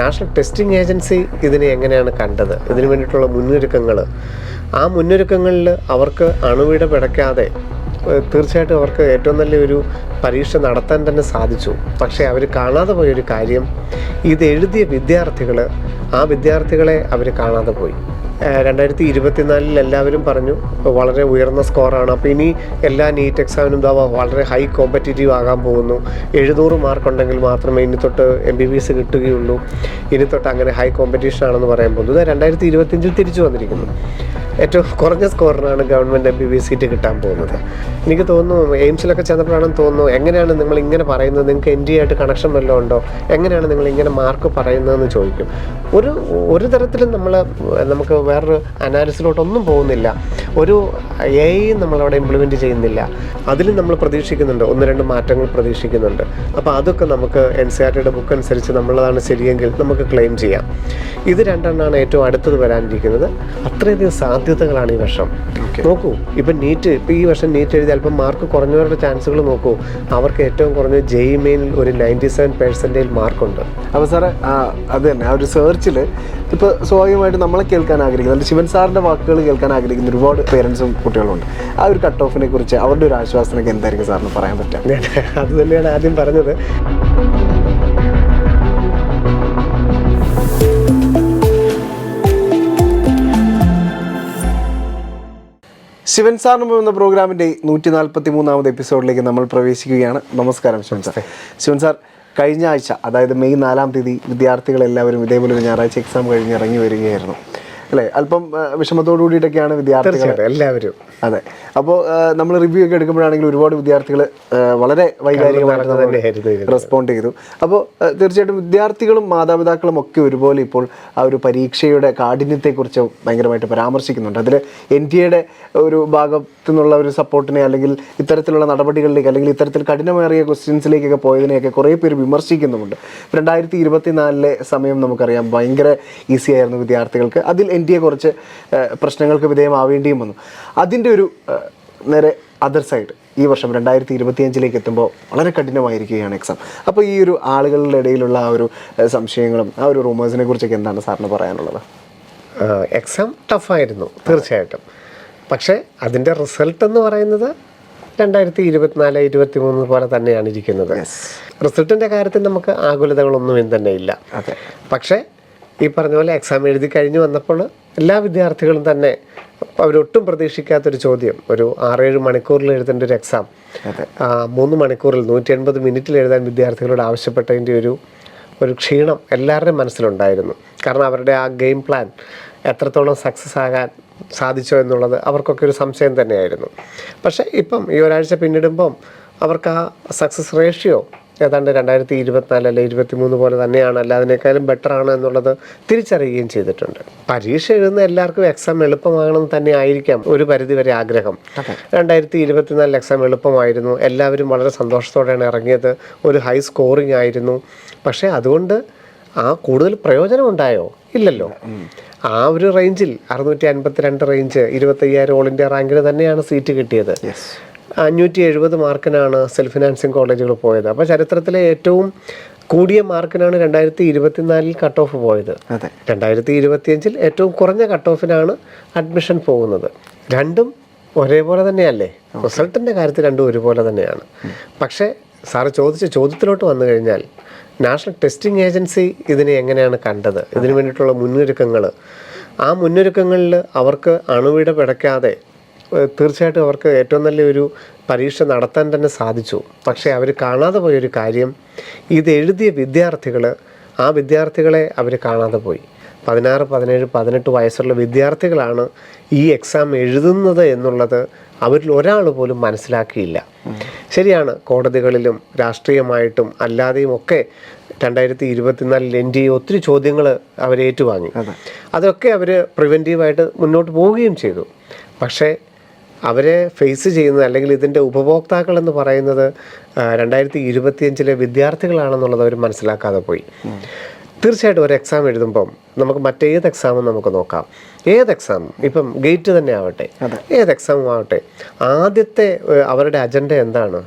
National testing agency ഇതിനെ എങ്ങനെയാണ് കണ്ടത്, ഇതിനു വേണ്ടിയിട്ടുള്ള മുന്നൊരുക്കങ്ങൾ, ആ മുന്നൊരുക്കങ്ങളിൽ അവർക്ക് അണുവിട പിടയ്ക്കാതെ തീർച്ചയായിട്ടും അവർക്ക് ഏറ്റവും നല്ലൊരു പരീക്ഷ നടത്താൻ തന്നെ സാധിച്ചു. പക്ഷേ അവർ കാണാതെ പോയൊരു കാര്യം, ഇത് എഴുതിയ വിദ്യാർത്ഥികൾ, ആ വിദ്യാർത്ഥികളെ അവർ കാണാതെ പോയി. 2024 എല്ലാവരും പറഞ്ഞു വളരെ ഉയർന്ന സ്കോറാണ്, അപ്പോൾ ഇനി എല്ലാ നീറ്റ് എക്സാമിനും വളരെ ഹൈ കോമ്പറ്റീറ്റീവ് ആകാൻ പോകുന്നു, 700 മാർക്ക് ഉണ്ടെങ്കിൽ മാത്രമേ ഇനി തൊട്ട് MBBS കിട്ടുകയുള്ളൂ, ഇനി തൊട്ട് അങ്ങനെ ഹൈ കോമ്പറ്റീഷൻ ആണെന്ന് പറയാൻ പോകുന്നത്. 2025 തിരിച്ചു വന്നിരിക്കുന്നു. ഏറ്റവും കുറഞ്ഞ സ്കോറിനാണ് ഗവൺമെൻറ് MBBS സീറ്റ് കിട്ടാൻ പോകുന്നത്. എനിക്ക് തോന്നുന്നു എയിംസിലൊക്കെ ചെന്നപ്പോഴാണെന്ന് തോന്നുന്നു, എങ്ങനെയാണ് നിങ്ങൾ ഇങ്ങനെ പറയുന്നത്, നിങ്ങൾക്ക് NDA ആയിട്ട് കണക്ഷൻ വല്ലതും ഉണ്ടോ, എങ്ങനെയാണ് നിങ്ങൾ ഇങ്ങനെ മാർക്ക് പറയുന്നതെന്ന് ചോദിക്കും. ഒരു തരത്തിലും നമുക്ക് വേറൊരു അനാലിസിലോട്ടൊന്നും പോകുന്നില്ല, ഒരു AI നമ്മളവിടെ ഇംപ്ലിമെൻറ്റ് ചെയ്യുന്നില്ല. അതിലും നമ്മൾ പ്രതീക്ഷിക്കുന്നുണ്ട്, 1-2 മാറ്റങ്ങൾ പ്രതീക്ഷിക്കുന്നുണ്ട്. അപ്പോൾ അതൊക്കെ നമുക്ക് NCERTയുടെ ബുക്ക് അനുസരിച്ച് നമ്മളതാണ് ശരിയെങ്കിൽ നമുക്ക് ക്ലെയിം ചെയ്യാം. ഇത് രണ്ടെണ്ണമാണ് ഏറ്റവും അടുത്തത് വരാനിരിക്കുന്നത്. അത്രയധികം സാധ്യതകളാണ് ഈ വർഷം. നോക്കൂ, ഇപ്പം ഈ വർഷം നീറ്റ് എഴുതി അല്പം മാർക്ക് കുറഞ്ഞവരുടെ ചാൻസുകൾ നോക്കൂ. അവർക്ക് ഏറ്റവും കുറഞ്ഞ JEE മെയിനിൽ ഒരു 97% മാർക്കുണ്ട്. അപ്പോൾ സാറേ അത് തന്നെ ആ ഒരു സെർച്ചിൽ ഇപ്പോൾ സ്വാഭാവികമായിട്ട് നമ്മളെ കേൾക്കാൻ ആഗ്രഹിക്കുന്നത്, ശിവൻ സാറിൻ്റെ വാക്കുകൾ കേൾക്കാൻ ആഗ്രഹിക്കുന്ന ഒരുപാട് പേരൻസും കുട്ടികളുണ്ട്. ആ ഒരു കട്ട് ഓഫിനെ കുറിച്ച് അവരുടെ ഒരു ആശ്വാസത്തിനൊക്കെ എന്തായിരിക്കും സാറിന് പറയാൻ പറ്റുക? അത് തന്നെയാണ് ആദ്യം പറഞ്ഞത്. ശിവൻ സാറിന് എന്ന പ്രോഗ്രാമിൻ്റെ 143ാമത് എപ്പിസോഡിലേക്ക് നമ്മൾ പ്രവേശിക്കുകയാണ്. നമസ്കാരം ശിവൻ സാർ. ശിവൻ സാർ, കഴിഞ്ഞ ആഴ്ച, അതായത് മെയ് 4-ാം തീയതി വിദ്യാർത്ഥികളെല്ലാവരും ഇതേപോലെ ഒരു ഞായറാഴ്ച എക്സാം കഴിഞ്ഞ് ഇറങ്ങി വരികയായിരുന്നു അല്ലേ? അല്പം വിഷമത്തോടു കൂടിയിട്ടൊക്കെയാണ് വിദ്യാർത്ഥികൾ എല്ലാവരും. അതെ. അപ്പോൾ നമ്മൾ റിവ്യൂ ഒക്കെ എടുക്കുമ്പോഴാണെങ്കിൽ ഒരുപാട് വിദ്യാർത്ഥികൾ വളരെ വൈകാരികമായിട്ട് റെസ്പോണ്ട് ചെയ്തു. അപ്പോൾ തീർച്ചയായിട്ടും വിദ്യാർത്ഥികളും മാതാപിതാക്കളും ഒക്കെ ഒരുപോലെ ഇപ്പോൾ ആ ഒരു പരീക്ഷയുടെ കാഠിന്യത്തെക്കുറിച്ച് ഭയങ്കരമായിട്ട് പരാമർശിക്കുന്നുണ്ട്. അതിൽ NDAയുടെ ഒരു ഭാഗത്തു നിന്നുള്ള ഒരു സപ്പോർട്ടിനെ, അല്ലെങ്കിൽ ഇത്തരത്തിലുള്ള നടപടികളിലേക്ക്, അല്ലെങ്കിൽ ഇത്തരത്തിൽ കഠിനമേറിയ ക്വസ്റ്റ്യൻസിലേക്കൊക്കെ പോയതിനെയൊക്കെ കുറേ പേര് വിമർശിക്കുന്നുമുണ്ട്. 2024 സമയം നമുക്കറിയാം ഭയങ്കര ഈസി ആയിരുന്നു വിദ്യാർത്ഥികൾക്ക്. അതിൽ NDA കുറച്ച് പ്രശ്നങ്ങൾക്ക് വിധേയമാവേണ്ടിയും വന്നു. അതിൻ്റെ ഒരു നേരെ അതർ സൈഡ് ഈ വർഷം 2025 എത്തുമ്പോൾ വളരെ കഠിനമായിരിക്കുകയാണ് എക്സാം. അപ്പോൾ ഈ ഒരു ആളുകളുടെ ഇടയിലുള്ള ആ ഒരു സംശയങ്ങളും ആ ഒരു റൂമേഴ്സിനെ കുറിച്ചൊക്കെ എന്താണ് സാറിന് പറയാനുള്ളത്? എക്സാം ടഫായിരുന്നു തീർച്ചയായിട്ടും. പക്ഷേ അതിൻ്റെ റിസൾട്ട് എന്ന് പറയുന്നത് 2024-23 പോലെ തന്നെയാണ് ഇരിക്കുന്നത്. റിസൾട്ടിൻ്റെ കാര്യത്തിൽ നമുക്ക് ആകുലതകളൊന്നും തന്നെ ഇല്ല. പക്ഷേ ഈ പറഞ്ഞ പോലെ എക്സാം എഴുതി കഴിഞ്ഞ് വന്നപ്പോൾ എല്ലാ വിദ്യാർത്ഥികളും തന്നെ അവരൊട്ടും പ്രതീക്ഷിക്കാത്തൊരു ചോദ്യം, ഒരു 6-7 മണിക്കൂറിൽ എഴുതേണ്ട ഒരു എക്സാം 3 മണിക്കൂറിൽ 180 മിനിറ്റിൽ എഴുതാൻ വിദ്യാർത്ഥികളോട് ആവശ്യപ്പെട്ടതിൻ്റെ ഒരു ക്ഷീണം എല്ലാവരുടെയും മനസ്സിലുണ്ടായിരുന്നു. കാരണം അവരുടെ ആ ഗെയിം പ്ലാൻ എത്രത്തോളം സക്സസ് ആകാൻ സാധിച്ചോ എന്നുള്ളത് അവർക്കൊക്കെ ഒരു സംശയം തന്നെയായിരുന്നു. പക്ഷേ ഇപ്പം ഈ ഒരാഴ്ച പിന്നിടുമ്പം അവർക്ക് ആ സക്സസ് റേഷ്യോ ഏതാണ്ട് 2024 അല്ലെ 2023 പോലെ തന്നെയാണ്, അല്ല അതിനേക്കാളും ബെറ്ററാണ് എന്നുള്ളത് തിരിച്ചറിയുകയും ചെയ്തിട്ടുണ്ട്. പരീക്ഷ എഴുതുന്ന എല്ലാവർക്കും എക്സാം എളുപ്പമാകണമെന്ന് തന്നെ ആയിരിക്കാം ഒരു പരിധിവരെ ആഗ്രഹം. 2024 എക്സാം എളുപ്പമായിരുന്നു, എല്ലാവരും വളരെ സന്തോഷത്തോടെയാണ് ഇറങ്ങിയത്, ഒരു ഹൈ സ്കോറിംഗ് ആയിരുന്നു. പക്ഷേ അതുകൊണ്ട് കൂടുതൽ പ്രയോജനം ഉണ്ടായോ? ഇല്ലല്ലോ. ആ ഒരു റേഞ്ചിൽ 652 റേഞ്ച് 25,000 ഓൾ ഇന്ത്യ റാങ്കിന് തന്നെയാണ് സീറ്റ് കിട്ടിയത്. 570 മാർക്കിനാണ് സെൽഫ് ഫിനാൻസിങ് കോളേജുകൾ പോയത്. അപ്പോൾ ചരിത്രത്തിലെ ഏറ്റവും കൂടിയ മാർക്കിനാണ് 2024 കട്ട് ഓഫ് പോയത്. 2025 ഏറ്റവും കുറഞ്ഞ കട്ട് ഓഫിനാണ് അഡ്മിഷൻ പോകുന്നത്. രണ്ടും ഒരേപോലെ തന്നെയല്ലേ? റിസൾട്ടിൻ്റെ കാര്യത്തിൽ രണ്ടും ഒരുപോലെ തന്നെയാണ്. പക്ഷേ സാറ് ചോദിച്ച ചോദ്യത്തിലോട്ട് വന്നു കഴിഞ്ഞാൽ, നാഷണൽ ടെസ്റ്റിംഗ് ഏജൻസി ഇതിനെ എങ്ങനെയാണ് കണ്ടത്, ഇതിനു വേണ്ടിയിട്ടുള്ള മുന്നൊരുക്കങ്ങൾ, ആ മുന്നൊരുക്കങ്ങളിൽ അവർക്ക് അണുവിട പിടയ്ക്കാതെ തീർച്ചയായിട്ടും അവർക്ക് ഏറ്റവും നല്ലൊരു പരീക്ഷ നടത്താൻ തന്നെ സാധിച്ചു. പക്ഷേ അവർ കാണാതെ പോയൊരു കാര്യം, ഇത് എഴുതിയ വിദ്യാർത്ഥികൾ, ആ വിദ്യാർത്ഥികളെ അവർ കാണാതെ പോയി. 16, 17, 18 വയസ്സുള്ള വിദ്യാർത്ഥികളാണ് ഈ എക്സാം എഴുതുന്നത് എന്നുള്ളത് അവരിൽ ഒരാൾ പോലും മനസ്സിലാക്കിയില്ല. ശരിയാണ്, കോടതികളിലും രാഷ്ട്രീയമായിട്ടും അല്ലാതെയും ഒക്കെ 2024 NDA ഒത്തിരി ചോദ്യങ്ങൾ അവർ ഏറ്റുവാങ്ങി. അതൊക്കെ അവർ പ്രിവെൻറ്റീവായിട്ട് മുന്നോട്ട് പോവുകയും ചെയ്തു. പക്ഷേ അവരെ ഫേസ് ചെയ്യുന്നത്, അല്ലെങ്കിൽ ഇതിൻ്റെ ഉപഭോക്താക്കൾ എന്ന് പറയുന്നത് 2025 വിദ്യാർത്ഥികളാണെന്നുള്ളത് അവർ മനസ്സിലാക്കാതെ പോയി. തീർച്ചയായിട്ടും ഒരു എക്സാം എഴുതുമ്പം നമുക്ക് മറ്റേത് എക്സാമും നമുക്ക് നോക്കാം. ഏത് എക്സാം, ഇപ്പം ഗേറ്റ് തന്നെ ആവട്ടെ, ഏത് എക്സാമും ആവട്ടെ, ആദ്യത്തെ അവരുടെ അജണ്ട എന്താണ്?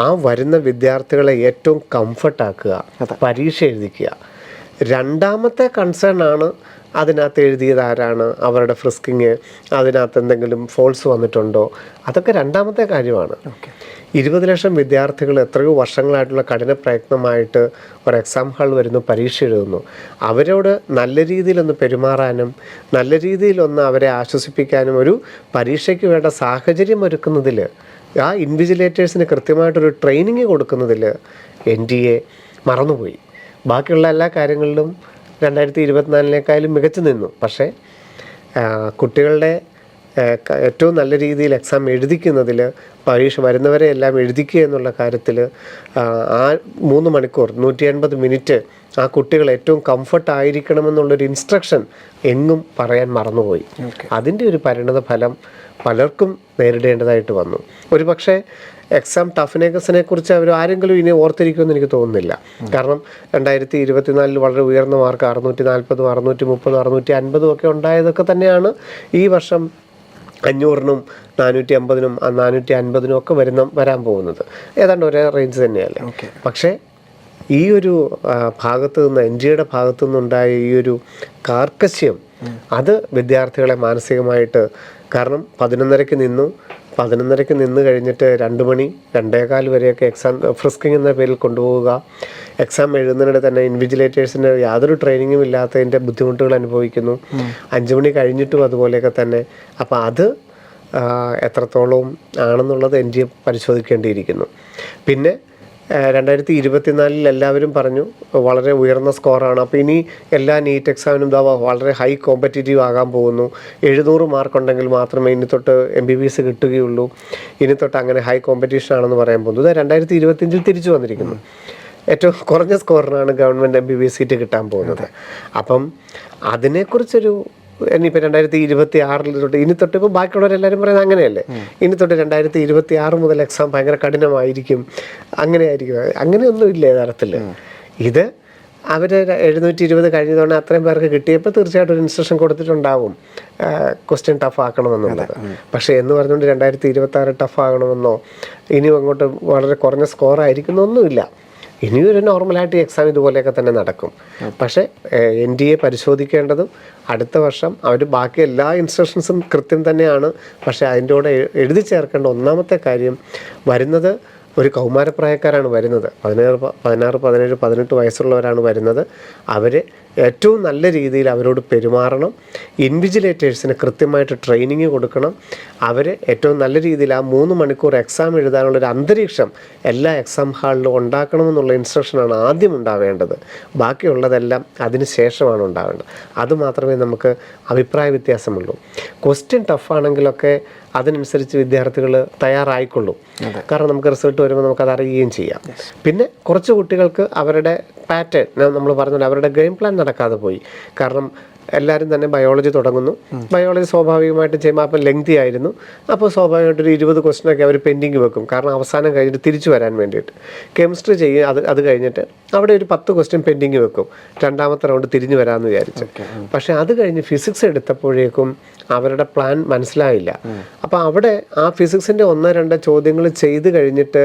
ആ വരുന്ന വിദ്യാർത്ഥികളെ ഏറ്റവും കംഫർട്ടാക്കുക, പരീക്ഷ എഴുതിക്കുക. രണ്ടാമത്തെ കൺസേൺ ആണ് അതിനകത്ത് എഴുതിയത് ആരാണ്, അവരുടെ ഫ്രിസ്കിങ്, അതിനകത്ത് എന്തെങ്കിലും ഫോൾസ് വന്നിട്ടുണ്ടോ, അതൊക്കെ രണ്ടാമത്തെ കാര്യമാണ്. 20 ലക്ഷം വിദ്യാർത്ഥികൾ എത്രയോ വർഷങ്ങളായിട്ടുള്ള കഠിന പ്രയത്നമായിട്ട് ഒരു എക്സാം ഹാൾ വരുന്നു, പരീക്ഷ എഴുതുന്നു. അവരോട് നല്ല രീതിയിലൊന്ന് പെരുമാറാനും നല്ല രീതിയിലൊന്ന് അവരെ ആശ്വസിപ്പിക്കാനും ഒരു പരീക്ഷയ്ക്ക് വേണ്ട സാഹചര്യം ഒരുക്കുന്നതിൽ, ആ ഇൻവിജിലേറ്റേഴ്സിന് കൃത്യമായിട്ടൊരു ട്രെയിനിങ് കൊടുക്കുന്നതിൽ NTA മറന്നുപോയി. ബാക്കിയുള്ള എല്ലാ കാര്യങ്ങളിലും 2024 മികച്ചു നിന്നു. പക്ഷേ കുട്ടികളുടെ ഏറ്റവും നല്ല രീതിയിൽ എക്സാം എഴുതിക്കുന്നതിൽ, പരീക്ഷ വരുന്നവരെ എല്ലാം എഴുതിക്കുക എന്നുള്ള കാര്യത്തിൽ ആ 3 മണിക്കൂർ 180 മിനിറ്റ് ആ കുട്ടികൾ ഏറ്റവും കംഫർട്ട് ആയിരിക്കണമെന്നുള്ളൊരു ഇൻസ്ട്രക്ഷൻ എങ്ങും പറയാൻ മറന്നുപോയി. അതിൻ്റെ ഒരു പരിണത ഫലം പലർക്കും നേരിടേണ്ടതായിട്ട് വന്നു. ഒരു പക്ഷേ എക്സാം ടഫ്നെസ്സിനെ കുറിച്ച് അവർ ആരെങ്കിലും ഇനി ഓർത്തിരിക്കുമെന്ന് എനിക്ക് തോന്നുന്നില്ല. കാരണം 2024 വളരെ ഉയർന്ന മാർക്ക് 640, 630, 650 ഒക്കെ ഉണ്ടായതൊക്കെ തന്നെയാണ് ഈ വർഷം 500-നും 450-നും 450-നും ഒക്കെ വരാൻ പോകുന്നത്. ഏതാണ്ട് ഒരേ റേഞ്ച് തന്നെയല്ലേ. പക്ഷേ ഈ ഒരു ഭാഗത്ത് നിന്ന്, NGAയുടെ ഭാഗത്തു നിന്നുണ്ടായ ഈ ഒരു കാർക്കശ്യം, അത് വിദ്യാർത്ഥികളെ മാനസികമായിട്ട്, കാരണം 11:30 നിന്ന് കഴിഞ്ഞിട്ട് 2 മണി 2:15 വരെയൊക്കെ എക്സാം ഫ്രിസ്കിങ് എന്ന പേരിൽ കൊണ്ടുപോവുക, എക്സാം എഴുതുന്നതിനിടെ തന്നെ ഇൻവിജിലേറ്റേഴ്സിന് യാതൊരു ട്രെയിനിങ്ങും ഇല്ലാത്തതിൻ്റെ ബുദ്ധിമുട്ടുകൾ അനുഭവിക്കുന്നു. 5 മണി കഴിഞ്ഞിട്ടും അതുപോലെയൊക്കെ തന്നെ. അപ്പോൾ അത് എത്രത്തോളം ആണെന്നുള്ളത് NGA പരിശോധിക്കേണ്ടിയിരിക്കുന്നു. പിന്നെ 2024 എല്ലാവരും പറഞ്ഞു വളരെ ഉയർന്ന സ്കോറാണ്, അപ്പോൾ ഇനി എല്ലാ നീറ്റ് എക്സാമിനും വളരെ ഹൈ കോമ്പറ്റീറ്റീവ് ആകാൻ പോകുന്നു, 700 മാർക്ക് ഉണ്ടെങ്കിൽ മാത്രമേ ഇനി തൊട്ട് MBBS കിട്ടുകയുള്ളൂ, ഇനി തൊട്ട് അങ്ങനെ ഹൈ കോമ്പറ്റീഷൻ ആണെന്ന് പറയാൻ പോകുന്നത്. 2025 തിരിച്ചു വന്നിരിക്കുന്നു. ഏറ്റവും കുറഞ്ഞ സ്കോറിനാണ് ഗവൺമെൻറ് MBBS സീറ്റ് കിട്ടാൻ പോകുന്നത്. അപ്പം അതിനെക്കുറിച്ചൊരു ഇനിയിപ്പോൾ 2026 തൊട്ട് ഇനി തൊട്ട് ഇപ്പോൾ ബാക്കിയുള്ളവരെല്ലാവരും പറയുന്നത് അങ്ങനെയല്ലേ, ഇനി തൊട്ട് 2026 മുതൽ എക്സാം ഭയങ്കര കഠിനമായിരിക്കും, അങ്ങനെയൊന്നും ഇല്ല യഥാർത്ഥത്തിൽ. ഇത് അവർ 720 കഴിഞ്ഞ തവണ അത്രയും പേർക്ക് കിട്ടിയപ്പോൾ തീർച്ചയായിട്ടും ഒരു ഇൻസ്ട്രക്ഷൻ കൊടുത്തിട്ടുണ്ടാവും ക്വസ്റ്റ്യൻ ടഫ് ആക്കണമെന്നുള്ളത്. പക്ഷേ എന്ന് പറഞ്ഞുകൊണ്ട് 2026 ടഫ് ആകണമെന്നോ ഇനിയും അങ്ങോട്ട് വളരെ കുറഞ്ഞ സ്കോർ ആയിരിക്കുന്നൊന്നുമില്ല. ഇനിയൊരു നോർമലായിട്ട് എക്സാം ഇതുപോലെയൊക്കെ തന്നെ നടക്കും. പക്ഷേ NTA പരിശോധിക്കേണ്ടതും അടുത്ത വർഷം അവർ ബാക്കി എല്ലാ ഇൻസ്ട്രക്ഷൻസും കൃത്യം തന്നെയാണ്. പക്ഷേ അതിൻ്റെ കൂടെ എഴുതി ചേർക്കേണ്ട ഒന്നാമത്തെ കാര്യം, വരുന്നത് ഒരു കൗമാരപ്രായക്കാരാണ് വരുന്നത്, 16, 17, 18 വയസ്സുള്ളവരാണ് വരുന്നത്. അവർ ഏറ്റവും നല്ല രീതിയിൽ അവരോട് പെരുമാറണം. ഇൻവിജിലേറ്റേഴ്സിന് കൃത്യമായിട്ട് ട്രെയിനിങ് കൊടുക്കണം. അവർ ഏറ്റവും നല്ല രീതിയിൽ ആ 3 മണിക്കൂർ എക്സാം എഴുതാനുള്ളൊരു അന്തരീക്ഷം എല്ലാ എക്സാം ഹാളിലും ഉണ്ടാക്കണമെന്നുള്ള ഇൻസ്ട്രക്ഷനാണ് ആദ്യം ഉണ്ടാവേണ്ടത്. ബാക്കിയുള്ളതെല്ലാം അതിന് ശേഷമാണ് ഉണ്ടാവേണ്ടത്. അതുമാത്രമേ നമുക്ക് അഭിപ്രായ വ്യത്യാസമുള്ളൂ. ക്വസ്റ്റ്യൻ ടഫാണെങ്കിലൊക്കെ അതിനനുസരിച്ച് വിദ്യാർത്ഥികൾ തയ്യാറായിക്കൊള്ളും. കാരണം നമുക്ക് റിസൾട്ട് വരുമ്പോൾ നമുക്കത് അറിയുകയും ചെയ്യാം. പിന്നെ കുറച്ച് കുട്ടികൾക്ക് അവരുടെ പാറ്റേൺ, നമ്മൾ പറഞ്ഞത് അവരുടെ ഗെയിം പ്ലാൻ നടക്കാതെ പോയി. കാരണം എല്ലാവരും തന്നെ ബയോളജി തുടങ്ങുന്നു, ബയോളജി സ്വാഭാവികമായിട്ട് ചെയ്യുമ്പോൾ അപ്പം ലെങ്തി ആയിരുന്നു, അപ്പോൾ സ്വാഭാവികമായിട്ടൊരു 20 ക്വസ്റ്റനൊക്കെ അവർ പെൻഡിങ് വെക്കും, കാരണം അവസാനം കഴിഞ്ഞിട്ട് തിരിച്ചു വരാൻ വേണ്ടിയിട്ട്. കെമിസ്ട്രി ചെയ്യും, അത് കഴിഞ്ഞിട്ട് അവിടെ ഒരു 10 ക്വസ്റ്റ്യൻ പെൻഡിങ് വെക്കും, രണ്ടാമത്തെ റൗണ്ട് തിരിഞ്ഞു വരാമെന്ന് വിചാരിച്ചു. പക്ഷേ അത് കഴിഞ്ഞ് ഫിസിക്സ് എടുത്തപ്പോഴേക്കും അവരുടെ പ്ലാൻ മനസ്സിലായില്ല. അപ്പോൾ അവിടെ ആ ഫിസിക്സിൻ്റെ 1-2 ചോദ്യങ്ങൾ ചെയ്ത് കഴിഞ്ഞിട്ട്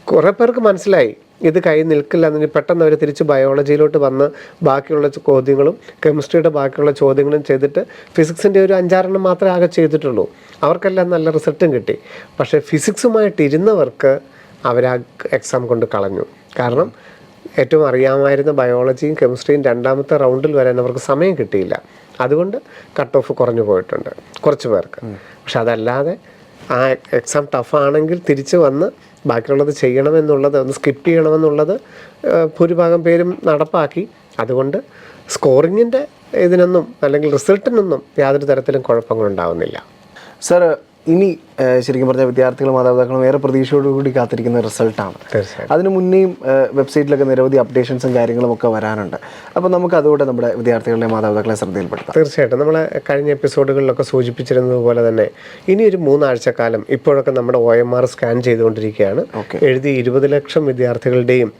കുറേ പേർക്ക് മനസ്സിലായി ഇത് കൈ നിൽക്കില്ല എന്ന്. പെട്ടെന്ന് അവർ തിരിച്ച് ബയോളജിയിലോട്ട് വന്ന് ബാക്കിയുള്ള ചോദ്യങ്ങളും കെമിസ്ട്രിയുടെ ബാക്കിയുള്ള ചോദ്യങ്ങളും ചെയ്തിട്ട് ഫിസിക്സിൻ്റെ ഒരു 5-6 മാത്രമേ ആകെ ചെയ്തിട്ടുള്ളൂ. അവർക്കെല്ലാം നല്ല റിസൾട്ടും കിട്ടി. പക്ഷേ ഫിസിക്സുമായിട്ട് ഇരുന്നവർക്ക് അവർ ആ എക്സാം കൊണ്ട് കളഞ്ഞു. കാരണം ഏറ്റവും അറിയാമായിരുന്ന ബയോളജിയും കെമിസ്ട്രിയും രണ്ടാമത്തെ റൗണ്ടിൽ വരാൻ അവർക്ക് സമയം കിട്ടിയില്ല. അതുകൊണ്ട് കട്ട് ഓഫ് കുറഞ്ഞു പോയിട്ടുണ്ട് കുറച്ച് പേർക്ക്. പക്ഷെ അതല്ലാതെ ആ എക്സാം ടഫാണെങ്കിൽ തിരിച്ച് വന്ന് ബാക്കിയുള്ളത് ചെയ്യണമെന്നുള്ളത്, ഒന്ന് സ്കിപ്പ് ചെയ്യണമെന്നുള്ളത് ഭൂരിഭാഗം പേരും നടപ്പാക്കി. അതുകൊണ്ട് സ്കോറിങ്ങിൻ്റെ ഇതിനൊന്നും അല്ലെങ്കിൽ റിസൾട്ടിനൊന്നും യാതൊരു തരത്തിലും കുഴപ്പങ്ങളുണ്ടാവുന്നില്ല. സർ, ഇനി ശരിക്കും പറഞ്ഞാൽ വിദ്യാർത്ഥികളും മാതാപിതാക്കളും ഏറെ പ്രതീക്ഷയോടുകൂടി കാത്തിരിക്കുന്ന റിസൾട്ടാണ്. അതിന് മുന്നേയും വെബ്സൈറ്റിലൊക്കെ നിരവധി അപ്ഡേഷൻസും കാര്യങ്ങളും ഒക്കെ വരാനുണ്ട്. അപ്പോൾ നമുക്ക് അതുകൂടെ നമ്മുടെ വിദ്യാർത്ഥികളുടെ മാതാപിതാക്കളെ ശ്രദ്ധയിൽപ്പെടുത്താം. തീർച്ചയായിട്ടും നമ്മൾ കഴിഞ്ഞ എപ്പിസോഡുകളിലൊക്കെ സൂചിപ്പിച്ചിരുന്നത് പോലെ തന്നെ ഇനി ഒരു 3 ആഴ്ചക്കാലം ഇപ്പോഴൊക്കെ നമ്മുടെ OMR സ്കാൻ ചെയ്തുകൊണ്ടിരിക്കുകയാണ്. എഴുതി 20 ലക്ഷം വിദ്യാർത്ഥികളുടെയും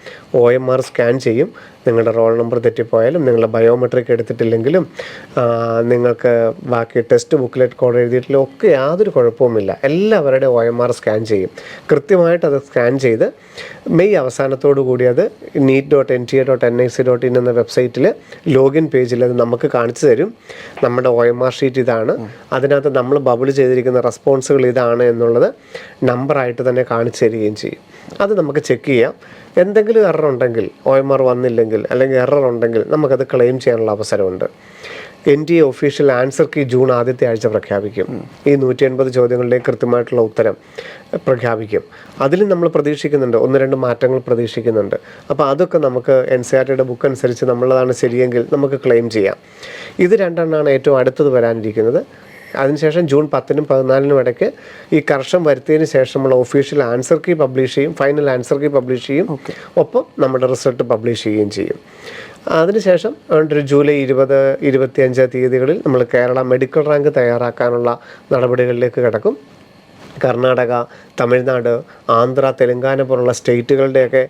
OMR സ്കാൻ ചെയ്യും. നിങ്ങളുടെ റോൾ നമ്പർ തെറ്റിപ്പോയാലും നിങ്ങളുടെ ബയോമെട്രിക് എടുത്തിട്ടില്ലെങ്കിലും നിങ്ങൾക്ക് ബാക്കി ടെക്സ്റ്റ് ബുക്കിലെറ്റ് കോഡ് എഴുതിയിട്ടില്ല ഒക്കെ യാതൊരു കുഴപ്പവുമില്ല. എല്ലാവരുടെ OMR സ്കാൻ ചെയ്യും. കൃത്യമായിട്ട് അത് സ്കാൻ ചെയ്ത് മെയ് അവസാനത്തോടു കൂടി അത് neet.nta.nic.in എന്ന വെബ്സൈറ്റിൽ ലോഗിൻ പേജിൽ അത് നമുക്ക് കാണിച്ചു തരും. നമ്മുടെ OMR ഷീറ്റ് ഇതാണ്, അതിനകത്ത് നമ്മൾ ബബിൾ ചെയ്തിരിക്കുന്ന റെസ്പോൺസുകൾ ഇതാണ് എന്നുള്ളത് നമ്പറായിട്ട് തന്നെ കാണിച്ചു തരികയും ചെയ്യും. അത് നമുക്ക് ചെക്ക് ചെയ്യാം. എന്തെങ്കിലും എറർ ഉണ്ടെങ്കിൽ, OMR വന്നില്ലെങ്കിൽ അല്ലെങ്കിൽ എറർ ഉണ്ടെങ്കിൽ നമുക്കത് ക്ലെയിം ചെയ്യാനുള്ള അവസരമുണ്ട്. NTA official answer key June ആദ്യത്തെ ആഴ്ച പ്രഖ്യാപിക്കും. ഈ 180 ചോദ്യങ്ങളുടെയും കൃത്യമായിട്ടുള്ള ഉത്തരം പ്രഖ്യാപിക്കും. അതിലും നമ്മൾ പ്രതീക്ഷിക്കുന്നുണ്ട്, 1-2 മാറ്റങ്ങൾ പ്രതീക്ഷിക്കുന്നുണ്ട്. അപ്പോൾ അതൊക്കെ നമുക്ക് NCERTയുടെ ബുക്ക് അനുസരിച്ച് നമ്മളതാണ് ശരിയെങ്കിൽ നമുക്ക് ക്ലെയിം ചെയ്യാം. ഇത് രണ്ടെണ്ണമാണ് ഏറ്റവും അടുത്തത് വരാനിരിക്കുന്നത്. അതിനുശേഷം ജൂൺ 10-നും 14-നും ഇടയ്ക്ക് ഈ കർഷൻ വരുത്തിയതിന് ശേഷമുള്ള ഒഫീഷ്യൽ ആൻസർ കീ പബ്ലിഷ് ചെയ്യും, ഫൈനൽ ആൻസർ കീ പബ്ലിഷ് ചെയ്യും, ഒപ്പം നമ്മുടെ റിസൾട്ട് പബ്ലിഷ് ചെയ്യുകയും ചെയ്യും. അതിനുശേഷം ഒരു ജൂലൈ 20-25 തീയതികളിൽ നമ്മൾ കേരള മെഡിക്കൽ റാങ്ക് തയ്യാറാക്കാനുള്ള നടപടികളിലേക്ക് കിടക്കും. കർണാടക, തമിഴ്നാട്, ആന്ധ്ര, തെലങ്കാന പോലുള്ള സ്റ്റേറ്റുകളുടെയൊക്കെ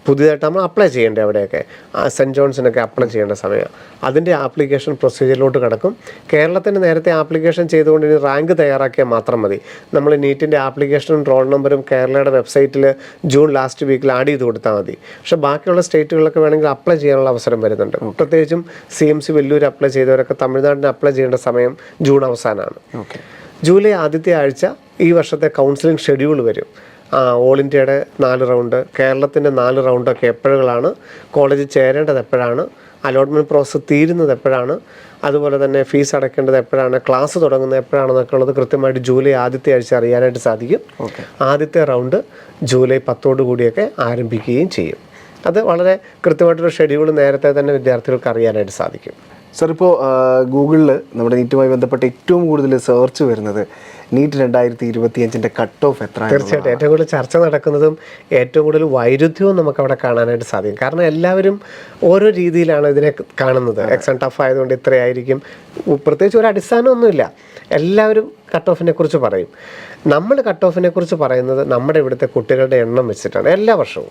പുതിയതായിട്ട് നമ്മൾ അപ്ലൈ ചെയ്യേണ്ടത് അവിടെയൊക്കെ സെൻറ്റ് ജോൺസിനൊക്കെ അപ്ലൈ ചെയ്യേണ്ട സമയമാണ്. അതിൻ്റെ ആപ്ലിക്കേഷൻ പ്രൊസീജിയറിലോട്ട് കിടക്കും. കേരളത്തിന് നേരത്തെ ആപ്ലിക്കേഷൻ ചെയ്തുകൊണ്ട് ഇനി റാങ്ക് തയ്യാറാക്കിയാൽ മാത്രം മതി. നമ്മൾ നീറ്റിൻ്റെ ആപ്ലിക്കേഷനും റോൾ നമ്പറും കേരളയുടെ വെബ്സൈറ്റിൽ ജൂൺ ലാസ്റ്റ് വീക്കിൽ ആഡ് ചെയ്ത് കൊടുത്താൽ മതി. പക്ഷേ ബാക്കിയുള്ള സ്റ്റേറ്റുകളിലൊക്കെ വേണമെങ്കിൽ അപ്ലൈ ചെയ്യാനുള്ള അവസരം വരുന്നുണ്ട്. പ്രത്യേകിച്ചും CMC വെല്ലൂർ അപ്ലൈ ചെയ്തവരൊക്കെ തമിഴ്നാടിന് അപ്ലൈ ചെയ്യേണ്ട സമയം ജൂൺ അവസാനമാണ്. ജൂലൈ ആദ്യത്തെ ആഴ്ച ഈ വർഷത്തെ കൗൺസിലിംഗ് ഷെഡ്യൂൾ വരും. ഓൾ ഇന്ത്യയുടെ 4 റൗണ്ട്, കേരളത്തിൻ്റെ 4 റൗണ്ടൊക്കെ എപ്പോഴാണ്, കോളേജിൽ ചേരേണ്ടത് എപ്പോഴാണ്, അലോട്ട്മെൻറ്റ് പ്രോസസ്സ് തീരുന്നത് എപ്പോഴാണ്, അതുപോലെ തന്നെ ഫീസ് അടയ്ക്കേണ്ടത് എപ്പോഴാണ്, ക്ലാസ് തുടങ്ങുന്നത് എപ്പോഴാണെന്നൊക്കെ ഉള്ളത് കൃത്യമായിട്ട് ജൂലൈ ആദ്യത്തെ ആഴ്ച അറിയാനായിട്ട് സാധിക്കും. ആദ്യത്തെ റൗണ്ട് ജൂലൈ 10 കൂടിയൊക്കെ ആരംഭിക്കുകയും ചെയ്യും. അത് വളരെ കൃത്യമായിട്ടൊരു ഷെഡ്യൂൾ നേരത്തെ തന്നെ വിദ്യാർത്ഥികൾക്ക് അറിയാനായിട്ട് സാധിക്കും. സാർ, ഇപ്പോൾ ഗൂഗിളിൽ നമ്മുടെ നീറ്റുമായി ബന്ധപ്പെട്ട് ഏറ്റവും കൂടുതൽ സെർച്ച് വരുന്നത് നീറ്റ് 2025 കട്ട് ഓഫ് എത്ര? തീർച്ചയായിട്ടും ഏറ്റവും കൂടുതൽ ചർച്ച നടക്കുന്നതും ഏറ്റവും കൂടുതൽ വൈരുദ്ധ്യവും നമുക്ക് അവിടെ കാണാനായിട്ട് സാധിക്കും. കാരണം എല്ലാവരും ഓരോ രീതിയിലാണ് ഇതിനെ കാണുന്നത്. എക്സാം ടഫ് ആയതുകൊണ്ട് ഇത്രയായിരിക്കും, പ്രത്യേകിച്ച് ഒരു അടിസ്ഥാനമൊന്നുമില്ല. എല്ലാവരും കട്ട് ഓഫിനെ കുറിച്ച് പറയും. നമ്മൾ കട്ട് ഓഫിനെ കുറിച്ച് പറയുന്നത് നമ്മുടെ ഇവിടുത്തെ കുട്ടികളുടെ എണ്ണം വെച്ചിട്ടാണ്. എല്ലാ വർഷവും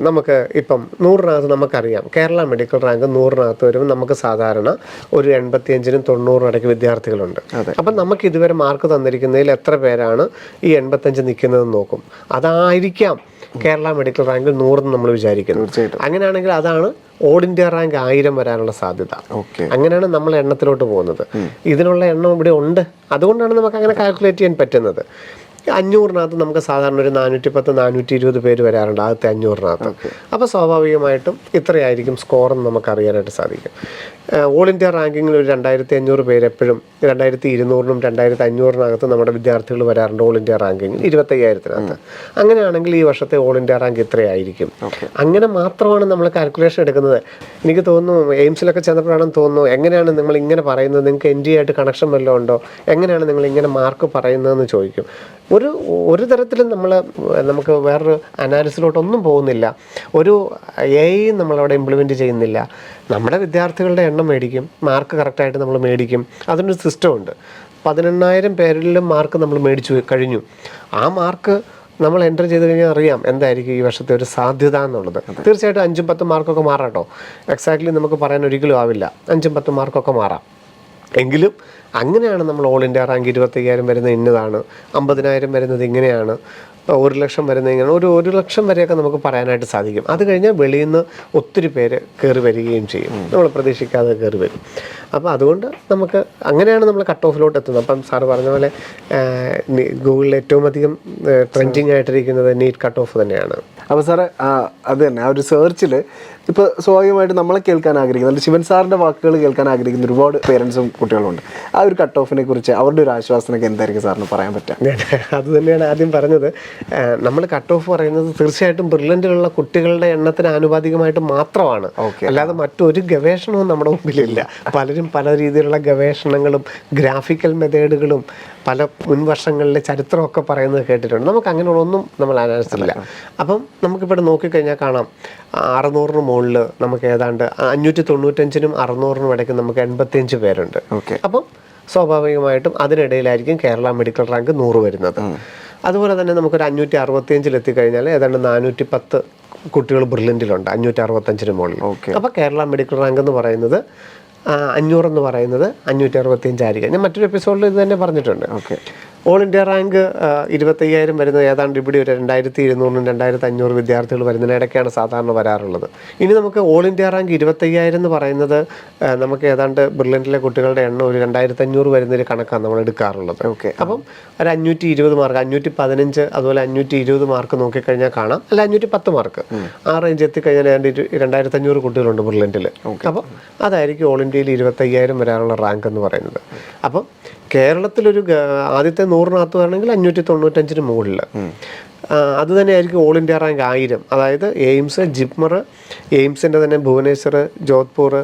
നമുക്ക് ഇപ്പം 100-നകത്ത് നമുക്കറിയാം കേരള മെഡിക്കൽ റാങ്ക് 100-നകത്ത് വരുമ്പോൾ നമുക്ക് സാധാരണ ഒരു 85-നും 90-നും ഇടയ്ക്ക് വിദ്യാർത്ഥികളുണ്ട്. അപ്പം നമുക്ക് ഇതുവരെ മാർക്ക് തന്നിരിക്കുന്നതിൽ എത്ര പേരാണ് ഈ 85 നിൽക്കുന്നതെന്ന് നോക്കും. അതായിരിക്കാം കേരള മെഡിക്കൽ റാങ്കിൽ 100 നമ്മൾ വിചാരിക്കുന്നത്. അങ്ങനെയാണെങ്കിൽ അതാണ് ഓൾ ഇന്ത്യ റാങ്ക് 1000 വരാനുള്ള സാധ്യത. അങ്ങനെയാണ് നമ്മൾ എണ്ണത്തിലോട്ട് പോകുന്നത്. ഇതിനുള്ള എണ്ണം ഇവിടെ ഉണ്ട്, അതുകൊണ്ടാണ് നമുക്ക് അങ്ങനെ കാൽക്കുലേറ്റ് ചെയ്യാൻ പറ്റുന്നത്. 500-നകത്ത് നമുക്ക് സാധാരണ ഒരു 410-420 പേര് വരാറുണ്ട് ആദ്യത്തെ 500-നകത്ത്. അപ്പോൾ സ്വാഭാവികമായിട്ടും ഇത്രയായിരിക്കും സ്കോറെന്ന് നമുക്ക് അറിയാനായിട്ട് സാധിക്കും. ഓൾ ഇന്ത്യ റാങ്കിങ്ങിൽ ഒരു 2500 പേര് എപ്പോഴും 2200-നും 2500-നകത്ത് നമ്മുടെ വിദ്യാർത്ഥികൾ വരാറുണ്ട്. ഓൾ ഇന്ത്യ റാങ്കിങ്ങിൽ 25,000-നകത്ത്. അങ്ങനെയാണെങ്കിൽ ഈ വർഷത്തെ ഓൾ ഇന്ത്യ റാങ്ക് ഇത്രയായിരിക്കും. അങ്ങനെ മാത്രമാണ് നമ്മൾ കാൽക്കുലേഷൻ എടുക്കുന്നത്. എനിക്ക് തോന്നുന്നു എയിംസിലൊക്കെ ചെന്നപ്പോഴാണെന്ന് തോന്നുന്നു, എങ്ങനെയാണ് നിങ്ങൾ ഇങ്ങനെ പറയുന്നത്, നിങ്ങൾക്ക് NTA ആയിട്ട് കണക്ഷൻ വല്ലതും ഉണ്ടോ, എങ്ങനെയാണ് നിങ്ങൾ ഇങ്ങനെ മാർക്ക് പറയുന്നതെന്ന് ചോദിക്കും. ഒരു തരത്തിലും നമുക്ക് വേറൊരു അനാലിസിലോട്ടൊന്നും പോകുന്നില്ല. ഒരു AI നമ്മളവിടെ ഇംപ്ലിമെൻറ്റ് ചെയ്യുന്നില്ല. നമ്മുടെ വിദ്യാർത്ഥികളുടെ എണ്ണം മേടിക്കും, മാർക്ക് കറക്റ്റായിട്ട് നമ്മൾ മേടിക്കും. അതിനൊരു സിസ്റ്റമുണ്ട്. 18,000 പേരിലും മാർക്ക് നമ്മൾ മേടിച്ചു കഴിഞ്ഞു. ആ മാർക്ക് നമ്മൾ എൻ്റർ ചെയ്ത് കഴിഞ്ഞാൽ അറിയാം എന്തായിരിക്കും ഈ വർഷത്തെ ഒരു സാധ്യത എന്നുള്ളത്. തീർച്ചയായിട്ടും 5-10 മാർക്കൊക്കെ മാറാം കേട്ടോ. എക്സാക്ട്ലി നമുക്ക് പറയാൻ ഒരിക്കലും ആവില്ല. 5-10 മാർക്കൊക്കെ മാറാം. എങ്കിലും അങ്ങനെയാണ് നമ്മൾ ഓൾ ഇന്ത്യ റാങ്ക് 25,000 വരുന്നത് ഇന്നതാണ്, 50,000 വരുന്നത് ഇങ്ങനെയാണ്, 1,00,000 വരുന്നത് ഇങ്ങനെ, 1,00,000 വരെയൊക്കെ നമുക്ക് പറയാനായിട്ട് സാധിക്കും. അത് കഴിഞ്ഞാൽ വെളിയിൽ നിന്ന് ഒത്തിരി പേര് കയറി വരികയും ചെയ്യും, നമ്മൾ പ്രതീക്ഷിക്കാതെ കയറി വരും. അപ്പോൾ അതുകൊണ്ട് നമുക്ക് അങ്ങനെയാണ് നമ്മൾ കട്ട് ഓഫിലോട്ട് എത്തുന്നത്. അപ്പം സാറ് പറഞ്ഞ പോലെ ഗൂഗിളിൽ ഏറ്റവും അധികം ട്രെൻഡിങ് ആയിട്ടിരിക്കുന്നത് നീറ്റ് കട്ട് ഓഫ് തന്നെയാണ്. അപ്പോൾ സാറേ അത് തന്നെ ആ ഒരു സെർച്ചിൽ ഇപ്പോൾ സ്വാഭാവികമായിട്ട് നമ്മളെ കേൾക്കാൻ ആഗ്രഹിക്കുന്ന ശിവൻ സാറിൻ്റെ വാക്കുകൾ കേൾക്കാൻ ആഗ്രഹിക്കുന്ന ഒരുപാട് പേരൻസും കുട്ടികളുണ്ട്. ആ ഒരു കട്ട് ഓഫിനെ കുറിച്ച് അവരുടെ ഒരു ആശ്വാസനൊക്കെ എന്തായിരിക്കും സാറിന് പറയാൻ പറ്റുക? അത് തന്നെയാണ് ആദ്യം പറഞ്ഞത്. നമ്മൾ കട്ട് ഓഫ് പറയുന്നത് തീർച്ചയായിട്ടും ബ്രില്യൻ്റിലുള്ള കുട്ടികളുടെ എണ്ണത്തിന് ആനുപാതികമായിട്ട് മാത്രമാണ്. അല്ലാതെ മറ്റൊരു ഗവേഷണവും നമ്മുടെ മുമ്പിലില്ല. പലരും പല രീതിയിലുള്ള ഗവേഷണങ്ങളും ഗ്രാഫിക്കൽ മെത്തേഡുകളും പല മുൻവർഷങ്ങളിലെ ചരിത്രമൊക്കെ പറയുന്നത് കേട്ടിട്ടുണ്ട്. നമുക്ക് അങ്ങനെയുള്ളൊന്നും നമ്മൾ അനാലിസില്ല. അപ്പം നമുക്കിവിടെ നോക്കിക്കഴിഞ്ഞാൽ കാണാം 600-ന് മുകളിൽ നമുക്ക് ഏതാണ്ട് 595-നും 600-നും ഇടയ്ക്ക് നമുക്ക് 85 പേരുണ്ട്. അപ്പം സ്വാഭാവികമായിട്ടും അതിനിടയിലായിരിക്കും കേരള മെഡിക്കൽ റാങ്ക് 100 വരുന്നത്. അതുപോലെ തന്നെ നമുക്കൊരു 565-ലെത്തിക്കഴിഞ്ഞാൽ ഏതാണ്ട് 410 കുട്ടികൾ ബ്രില്യൻറ്റിലുണ്ട് 565 മുകളിൽ. അപ്പോൾ കേരള മെഡിക്കൽ റാങ്ക് എന്ന് പറയുന്നത് 500 എന്ന് പറയുന്നത് 565 ആയിരിക്കും. ഞാൻ മറ്റൊരു എപ്പിസോഡിൽ ഇത് തന്നെ പറഞ്ഞിട്ടുണ്ട്. ഓൾ ഇന്ത്യ റാങ്ക് 25,000 വരുന്നത് ഏതാണ്ട് ഇവിടെ ഒരു 2,200 2,500 വിദ്യാർത്ഥികൾ വരുന്നതിനിടയ്ക്കാണ് സാധാരണ വരാറുള്ളത്. ഇനി നമുക്ക് ഓൾ ഇന്ത്യ റാങ്ക് 25,000 എന്ന് പറയുന്നത് നമുക്ക് ഏതാണ്ട് ബ്രില്യൻറ്റിലെ കുട്ടികളുടെ എണ്ണം ഒരു 2,500 വരുന്നൊരു കണക്കാണ് നമ്മൾ എടുക്കാറുള്ളത്. അപ്പം ഒരു 520 മാർക്ക്, 515, അതുപോലെ 520 മാർക്ക് നോക്കിക്കഴിഞ്ഞാൽ കാണാം, അല്ല 510 മാർക്ക്, ആ റേഞ്ച് എത്തിക്കഴിഞ്ഞാൽ 2,500 കുട്ടികളുണ്ട് ബ്രില്യൻറ്റിൽ. അപ്പം അതായിരിക്കും ഓൾ ഇന്ത്യയിൽ 25,000 വരാനുള്ള റാങ്ക് എന്ന് പറയുന്നത്. അപ്പം കേരളത്തിലൊരു ആദ്യത്തെ 100-നകത്ത് ആണെങ്കിൽ 595 മുകളിൽ. അത് തന്നെയായിരിക്കും ഓൾ ഇന്ത്യ റാങ്ക് 1000. അതായത് എയിംസ്, ജിപ്മർ, എയിംസിൻ്റെ തന്നെ ഭുവനേശ്വർ, ജോധ്പൂർ,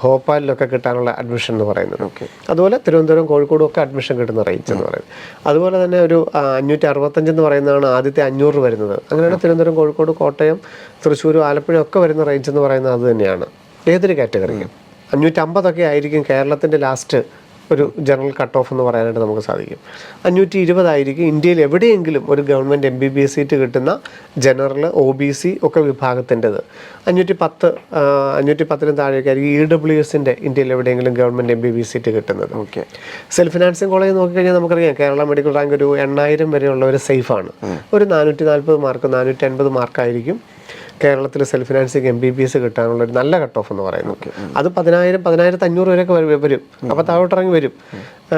ഭോപ്പാലിലൊക്കെ കിട്ടാനുള്ള അഡ്മിഷൻ എന്ന് പറയുന്നത്. അതുപോലെ തിരുവനന്തപുരം, കോഴിക്കോടും ഒക്കെ അഡ്മിഷൻ കിട്ടുന്ന റേഞ്ച് എന്ന് പറയുന്നത്. അതുപോലെ തന്നെ ഒരു 565 എന്ന് പറയുന്നതാണ് ആദ്യത്തെ 500 വരുന്നത്. അങ്ങനെയാണ് തിരുവനന്തപുരം, കോഴിക്കോട്, കോട്ടയം, തൃശ്ശൂർ, ആലപ്പുഴ ഒക്കെ വരുന്ന റേഞ്ച് എന്ന് പറയുന്നത് അത് തന്നെയാണ് ഏതൊരു കാറ്റഗറിക്കും. 550 ആയിരിക്കും കേരളത്തിൻ്റെ ലാസ്റ്റ് ഒരു ജനറൽ കട്ട് ഓഫ് എന്ന് പറയാനായിട്ട് നമുക്ക് സാധിക്കും. 520 ആയിരിക്കും ഇന്ത്യയിൽ എവിടെയെങ്കിലും ഒരു ഗവൺമെൻറ് MBBS സീറ്റ് കിട്ടുന്ന ജനറൽ, OBC ഒക്കെ വിഭാഗത്തിൻ്റെത്. 510 താഴേക്കായിരിക്കും EWSൻ്റെ ഇന്ത്യയിൽ എവിടെയെങ്കിലും ഗവൺമെൻറ് MBBS സീറ്റ് കിട്ടുന്നത്. സെൽഫ് ഫിനാൻസിങ് കോളേജ് നോക്കിക്കഴിഞ്ഞാൽ നമുക്കറിയാം കേരള മെഡിക്കൽ റാങ്ക് ഒരു 8,000 വരെയുള്ളവർ സേഫാണ്. ഒരു 440 മാർക്ക്, 450 മാർക്കായിരിക്കും കേരളത്തിൽ സെൽഫ് ഫിനാൻസിങ് MBBS കിട്ടാനുള്ള ഒരു നല്ല കട്ട് ഓഫ് എന്ന് പറയുന്നത്. അത് 10,000, 10,500 വരെയൊക്കെ വരും. അപ്പോൾ താഴോട്ടിറങ്ങി വരും.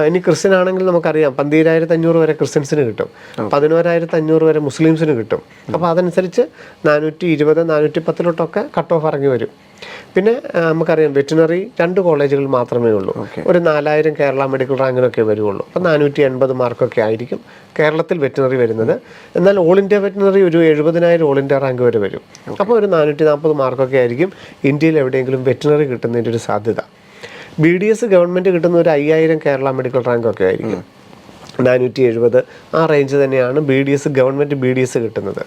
ഇനി ക്രിസ്ത്യൻ ആണെങ്കിൽ നമുക്കറിയാം 12,500 വരെ ക്രിസ്ത്യൻസിന് കിട്ടും, 11,500 വരെ മുസ്ലിംസിന് കിട്ടും. അപ്പോൾ അതനുസരിച്ച് 420, 410 കട്ട് ഓഫ് ഇറങ്ങി വരും. പിന്നെ നമുക്കറിയാം വെറ്റിനറി 2 കോളേജുകൾ മാത്രമേ ഉള്ളൂ. ഒരു 4,000 കേരള മെഡിക്കൽ റാങ്കിനൊക്കെ വരുള്ളൂ. അപ്പോൾ 480 മാർക്കൊക്കെ ആയിരിക്കും കേരളത്തിൽ വെറ്റിനറി വരുന്നത്. എന്നാൽ ഓൾ ഇന്ത്യ വെറ്റിനറി ഒരു 70,000 ഓൾ ഇന്ത്യ റാങ്ക് വരെ വരും. അപ്പോൾ ഒരു 440 മാർക്കൊക്കെ ആയിരിക്കും ഇന്ത്യയിൽ എവിടെയെങ്കിലും വെറ്റിനറി കിട്ടുന്നതിൻ്റെ ഒരു സാധ്യത. BDS ഗവൺമെൻറ് കിട്ടുന്ന ഒരു 5,000 കേരള മെഡിക്കൽ റാങ്കൊക്കെ ആയിരിക്കും. 470 ആ റേഞ്ച് തന്നെയാണ് BDS ഗവൺമെൻറ് BDS കിട്ടുന്നത്.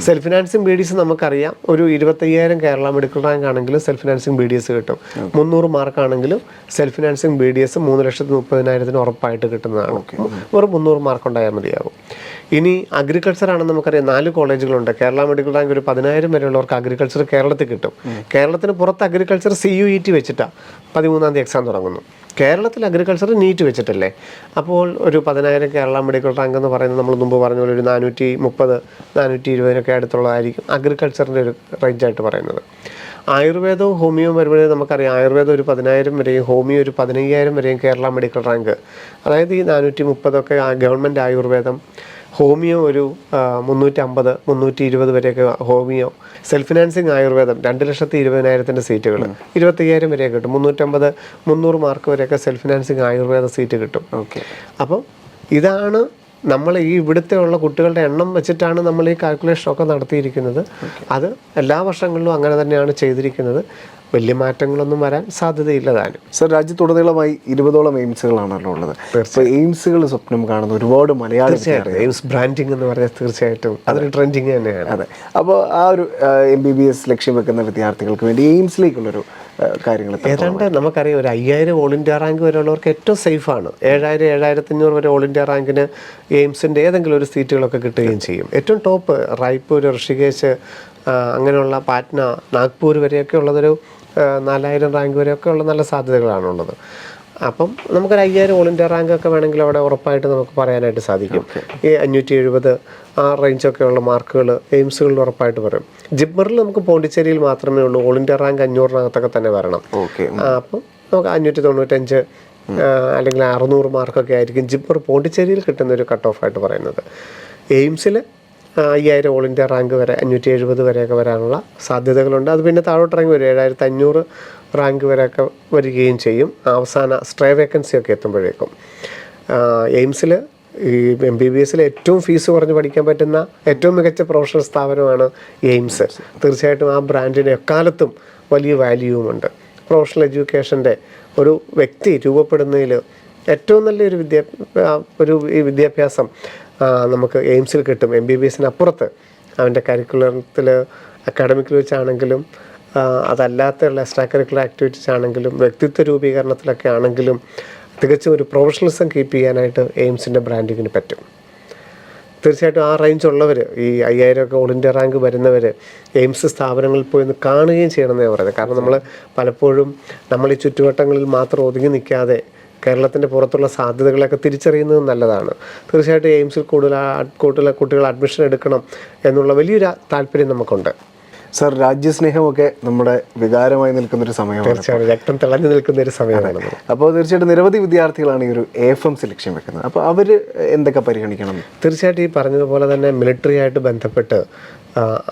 സെൽഫ് ഫിനാൻസിങ് BDS നമുക്കറിയാം ഒരു 25,000 കേരള മെഡിക്കൽ റാങ്ക് ആണെങ്കിലും സെൽഫ് ഫിനാൻസിങ് BDS കിട്ടും. 300 മാർക്കാണെങ്കിലും സെൽഫ് ഫിനാൻസിങ് BDS 3,30,000 ഉറപ്പായിട്ട് കിട്ടുന്നതാണ്. വെറും 300 മാർക്ക് ഉണ്ടായാൽ മതിയാകും. ഇനി അഗ്രികൾച്ചർ ആണെന്ന് നമുക്കറിയാം 4 കോളേജുകളുണ്ട്. കേരള മെഡിക്കൽ റാങ്ക് ഒരു 10,000 വരെയുള്ളവർക്ക് അഗ്രികൾച്ചർ കേരളത്തിൽ കിട്ടും. കേരളത്തിന് പുറത്ത് അഗ്രികൾച്ചർ CUET വെച്ചിട്ടാണ് 13-ാം തീയതി എക്സാം തുടങ്ങുന്നു. കേരളത്തിൽ അഗ്രികൾച്ചർ നീറ്റ് വെച്ചിട്ടല്ലേ. അപ്പോൾ ഒരു 10,000 കേരള മെഡിക്കൽ റാങ്ക് എന്ന് പറയുന്നത് നമ്മൾ മുമ്പ് പറഞ്ഞ പോലെ ഒരു 430, 420 അടുത്തുള്ളതായിരിക്കും അഗ്രികൾച്ചറിൻ്റെ ഒരു റേഞ്ചായിട്ട് പറയുന്നത്. ആയുർവേദവും ഹോമിയോയും വരുമ്പോഴേ നമുക്കറിയാം ആയുർവേദം ഒരു 10,000 വരെയും ഹോമിയോ ഒരു 15,000 വരെയും കേരള മെഡിക്കൽ റാങ്ക്. അതായത് ഈ 430 ആഗവൺമെൻറ് ആയുർവേദം, ഹോമിയോ ഒരു 350, 320 വരെയൊക്കെ ഹോമിയോ. സെൽഫ് ഫിനാൻസിങ് ആയുർവേദം 2,20,000 സീറ്റുകൾ 25,000 വരെ കിട്ടും. 350, 300 മാർക്ക് വരെയൊക്കെ സെൽഫ് ഫിനാൻസിങ് ആയുർവേദ സീറ്റ് കിട്ടും. അപ്പം ഇതാണ് നമ്മൾ ഈ ഇവിടുത്തെ ഉള്ള കുട്ടികളുടെ എണ്ണം വെച്ചിട്ടാണ് നമ്മൾ ഈ കാൽക്കുലേഷനൊക്കെ നടത്തിയിരിക്കുന്നത്. അത് എല്ലാ വർഷങ്ങളിലും അങ്ങനെ തന്നെയാണ് ചെയ്തിരിക്കുന്നത്. വലിയ മാറ്റങ്ങളൊന്നും വരാൻ സാധ്യതയില്ല താനും. സർ, രാജ്യത്തുടനീളമായി 20ഓളം എയിംസുകളാണല്ലോ ഉള്ളത്. ഇപ്പോൾ എയിംസുകൾ സ്വപ്നം കാണുന്ന ഒരുപാട് മലയാളി എയിംസ് ബ്രാൻഡിങ് എന്ന് പറഞ്ഞാൽ തീർച്ചയായിട്ടും അതൊരു ട്രെൻഡിങ് തന്നെയാണ്. അതെ. അപ്പോൾ ആ ഒരു MBBS ലക്ഷ്യം വെക്കുന്ന വിദ്യാർത്ഥികൾക്ക് വേണ്ടി എയിംസിലേക്കുള്ളൊരു കാര്യങ്ങൾ ഏതാണ്ട് നമുക്കറിയാം ഒരു 5,000 ഓൾ ഇന്ത്യ റാങ്ക് വരെയുള്ളവർക്ക് ഏറ്റവും സേഫാണ്. 7,000, 7,500 വരെ ഓൾ ഇന്ത്യ റാങ്കിന് എയിംസിൻ്റെ ഏതെങ്കിലും ഒരു സീറ്റുകളൊക്കെ കിട്ടുകയും ചെയ്യും. ഏറ്റവും ടോപ്പ് റായ്പൂർ, ഋഷികേശ്, അങ്ങനെയുള്ള പാറ്റ്ന, നാഗ്പൂർ വരെയൊക്കെ ഉള്ളതൊരു 4,000 റാങ്ക് വരെയൊക്കെ ഉള്ള നല്ല സാധ്യതകളാണുള്ളത്. അപ്പം നമുക്കൊരു 5,000 ഓൾ ഇന്ത്യ റാങ്കൊക്കെ വേണമെങ്കിൽ അവിടെ ഉറപ്പായിട്ട് നമുക്ക് പറയാനായിട്ട് സാധിക്കും. ഈ 570 ആ റേഞ്ചൊക്കെ ഉള്ള മാർക്കുകൾ എയിംസുകളിൽ ഉറപ്പായിട്ട് വരും. ജിപ്മറിൽ നമുക്ക് പോണ്ടിച്ചേരിയിൽ മാത്രമേ ഉള്ളൂ ഓൾ ഇന്ത്യ റാങ്ക് 500-നകത്തൊക്കെ തന്നെ വരണം. അപ്പം നമുക്ക് 595 അല്ലെങ്കിൽ 600 മാർക്കൊക്കെ ആയിരിക്കും ജിപ്മർ പോണ്ടിച്ചേരിയിൽ കിട്ടുന്ന ഒരു കട്ട് ഓഫ് ആയിട്ട് പറയുന്നത്. എയിംസിൽ 5,000 ഓൾ ഇന്ത്യ റാങ്ക് വരെ 570 വരെയൊക്കെ വരാനുള്ള സാധ്യതകളുണ്ട്. അത് പിന്നെ താഴോട്ടിറങ്ങി വരും 7,500 റാങ്ക് വരെയൊക്കെ വരികയും ചെയ്യും അവസാന സ്ട്രേ വേക്കൻസി ഒക്കെ എത്തുമ്പോഴേക്കും. എയിംസിൽ ഈ MBBSൽ ഏറ്റവും ഫീസ് കുറഞ്ഞ് പഠിക്കാൻ പറ്റുന്ന ഏറ്റവും മികച്ച പ്രൊഫഷണൽ സ്ഥാപനമാണ് എയിംസ്. തീർച്ചയായിട്ടും ആ ബ്രാൻഡിന് എക്കാലത്തും വലിയ വാല്യൂവുമുണ്ട്. പ്രൊഫഷണൽ എഡ്യൂക്കേഷൻ്റെ ഒരു വ്യക്തി രൂപപ്പെടുന്നതിൽ ഏറ്റവും നല്ലൊരു വിദ്യാഭ്യാസം നമുക്ക് എയിംസിൽ കിട്ടും. MBBSന് അപ്പുറത്ത് അവൻ്റെ കരിക്കുലത്തിൽ അക്കാഡമിക്കിൽ വെച്ചാണെങ്കിലും അതല്ലാത്തുള്ള എക്സ്ട്രാ കരിക്കുലർ ആക്ടിവിറ്റീസ് ആണെങ്കിലും വ്യക്തിത്വ രൂപീകരണത്തിലൊക്കെ ആണെങ്കിലും തികച്ചും ഒരു പ്രൊഫഷണലിസം കീപ്പ് ചെയ്യാനായിട്ട് എയിംസിൻ്റെ ബ്രാൻഡിങ്ങിന് പറ്റും. തീർച്ചയായിട്ടും ആ റേഞ്ച് ഉള്ളവർ ഈ 5000 ഒക്കെ ഓൾ ഇന്ത്യ റാങ്ക് വരുന്നവർ എയിംസ് സ്ഥാപനങ്ങളിൽ പോയി ഒന്ന് കാണുകയും ചെയ്യണമെന്നാണ് പറയുന്നത്. കാരണം നമ്മൾ പലപ്പോഴും നമ്മൾ ഈ ചുറ്റുവട്ടങ്ങളിൽ മാത്രം ഒതുങ്ങി നിൽക്കാതെ കേരളത്തിൻ്റെ പുറത്തുള്ള സാധ്യതകളൊക്കെ തിരിച്ചറിയുന്നത് നല്ലതാണ്. തീർച്ചയായിട്ടും എയിംസിൽ കൂടുതൽ കുട്ടികൾ അഡ്മിഷൻ എടുക്കണം എന്നുള്ള വലിയൊരു താല്പര്യം നമുക്കുണ്ട്. സർ, രാജ്യസ്നേഹമൊക്കെ നമ്മുടെ വികാരമായി നിൽക്കുന്നൊരു സമയമാണ്. തീർച്ചയായും രക്തം തിളഞ്ഞു നിൽക്കുന്ന ഒരു സമയമാണ്. അപ്പോൾ തീർച്ചയായിട്ടും നിരവധി വിദ്യാർത്ഥികളാണ് ഈ ഒരു AFMC ലക്ഷ്യം വെക്കുന്നത്. അപ്പോൾ അവർ എന്തൊക്കെ പരിഗണിക്കണം? തീർച്ചയായിട്ടും ഈ പറഞ്ഞതുപോലെ തന്നെ മിലിറ്ററി ആയിട്ട് ബന്ധപ്പെട്ട്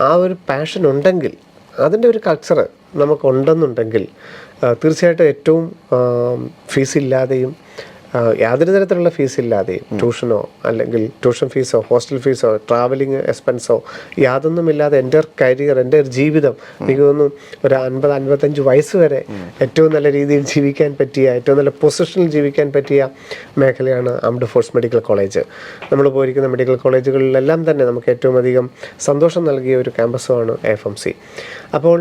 ആ ഒരു പാഷൻ ഉണ്ടെങ്കിൽ, അതിൻ്റെ ഒരു കൾച്ചർ നമുക്കുണ്ടെന്നുണ്ടെങ്കിൽ തീർച്ചയായിട്ടും ഏറ്റവും ഫീസില്ലാതെയും യാതൊരു തരത്തിലുള്ള ഫീസില്ലാതെയും ട്യൂഷനോ അല്ലെങ്കിൽ ട്യൂഷൻ ഫീസോ ഹോസ്റ്റൽ ഫീസോ ട്രാവലിംഗ് എക്സ്പെൻസോ യാതൊന്നുമില്ലാതെ എൻ്റെ കരിയർ, എൻ്റെ ഒരു ജീവിതം എനിക്ക് തോന്നുന്നു ഒരു 50-55 വയസ്സ് വരെ ഏറ്റവും നല്ല രീതിയിൽ ജീവിക്കാൻ പറ്റിയ, ഏറ്റവും നല്ല പൊസിഷനിൽ ജീവിക്കാൻ പറ്റിയ മേഖലയാണ് ആംഡ് ഫോഴ്സ് മെഡിക്കൽ കോളേജ്. നമ്മൾ പോയിരിക്കുന്ന മെഡിക്കൽ കോളേജുകളിലെല്ലാം തന്നെ നമുക്ക് ഏറ്റവും അധികം സന്തോഷം നൽകിയ ഒരു ക്യാമ്പസുമാണ് AFMC. അപ്പോൾ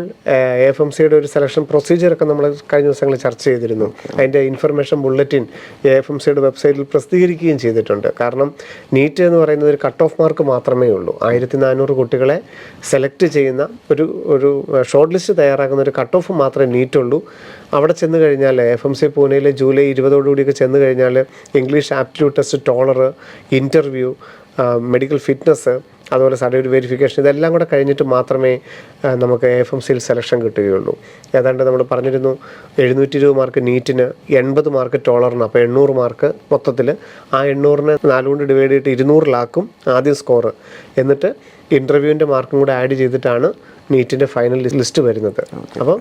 AFMCയുടെ ഒരു സെലക്ഷൻ പ്രൊസീജിയറൊക്കെ നമ്മൾ കഴിഞ്ഞ ദിവസങ്ങളിൽ ചർച്ച ചെയ്തിരുന്നു. അതിൻ്റെ ഇൻഫർമേഷൻ ബുള്ളറ്റിൻ AFMCയുടെ വെബ്സൈറ്റിൽ പ്രസിദ്ധീകരിക്കുകയും ചെയ്തിട്ടുണ്ട്. കാരണം നീറ്റ് എന്ന് പറയുന്നത് ഒരു കട്ട് ഓഫ് മാർക്ക് മാത്രമേ ഉള്ളൂ. 1400 കുട്ടികളെ സെലക്ട് ചെയ്യുന്ന ഒരു ഷോർട്ട് ലിസ്റ്റ് തയ്യാറാക്കുന്ന ഒരു കട്ട് ഓഫ് മാത്രമേ നീറ്റുള്ളൂ. അവിടെ ചെന്ന് കഴിഞ്ഞാൽ AFMC പൂനെയിൽ ജൂലൈ 20 ചെന്ന് കഴിഞ്ഞാൽ English aptitude test, ടോളർ, interview, medical fitness, അതുപോലെ സർട്ടിഫിക്കറ്റ് വെരിഫിക്കേഷൻ, ഇതെല്ലാം കൂടെ കഴിഞ്ഞിട്ട് മാത്രമേ നമുക്ക് AFMCയിൽ സെലക്ഷൻ കിട്ടുകയുള്ളൂ. ഏതാണ്ട് നമ്മൾ പറഞ്ഞിരുന്നു 720 മാർക്ക് നീറ്റിന്, 80 മാർക്ക് ടോളറിന്, അപ്പോൾ 800 മാർക്ക് മൊത്തത്തിൽ. ആ 800നെ 4 കൊണ്ട് ഡിവൈഡ് ചെയ്തിട്ട് 200 ആദ്യം സ്കോർ. എന്നിട്ട് ഇൻ്റർവ്യൂവിൻ്റെ മാർക്കും കൂടെ ആഡ് ചെയ്തിട്ടാണ് നീറ്റിൻ്റെ ഫൈനൽ ലിസ്റ്റ് വരുന്നത്. അപ്പം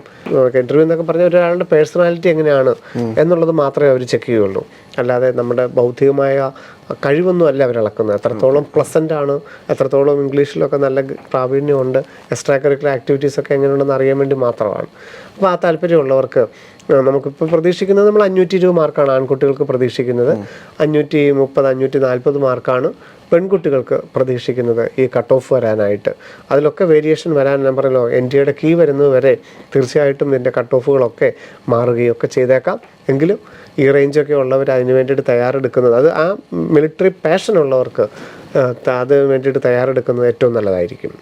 ഇൻ്റർവ്യൂ എന്നൊക്കെ പറഞ്ഞാൽ ഒരാളുടെ പേഴ്സണാലിറ്റി എങ്ങനെയാണ് എന്നുള്ളത് മാത്രമേ അവർ ചെക്ക് ചെയ്യുള്ളൂ. അല്ലാതെ നമ്മുടെ ഭൗതികമായ കഴിവൊന്നും അല്ല അവർ അളക്കുന്നത്. എത്രത്തോളം പ്ലസൻ്റ് ആണ്, എത്രത്തോളം ഇംഗ്ലീഷിലൊക്കെ നല്ല പ്രാവീണ്യമുണ്ട്, എക്സ്ട്രാ കരിക്കുലർ ആക്ടിവിറ്റീസൊക്കെ എങ്ങനെയുണ്ടെന്ന് അറിയാൻ വേണ്ടി മാത്രമാണ്. അപ്പോൾ ആ താല്പര്യമുള്ളവർക്ക് നമുക്കിപ്പോൾ പ്രതീക്ഷിക്കുന്നത് നമ്മൾ 520 മാർക്കാണ് ആൺകുട്ടികൾക്ക് പ്രതീക്ഷിക്കുന്നത്. 530, 540 മാർക്കാണ് പെൺകുട്ടികൾക്ക് പ്രതീക്ഷിക്കുന്നത് ഈ കട്ട് ഓഫ് വരാനായിട്ട്. അതിലൊക്കെ വേരിയേഷൻ വരാൻ, ഞാൻ പറഞ്ഞല്ലോ, NTA കീ വരുന്നത് വരെ തീർച്ചയായിട്ടും ഇതിൻ്റെ കട്ട് ഓഫുകളൊക്കെ മാറുകയൊക്കെ ചെയ്തേക്കാം. എങ്കിലും ഈ റേഞ്ചൊക്കെ ഉള്ളവർ അതിന് വേണ്ടിയിട്ട് തയ്യാറെടുക്കുന്നത്, അത് ആ മിലിറ്ററി പാഷൻ ഉള്ളവർക്ക് അതിന് വേണ്ടിയിട്ട് തയ്യാറെടുക്കുന്നത് ഏറ്റവും നല്ലതായിരിക്കും.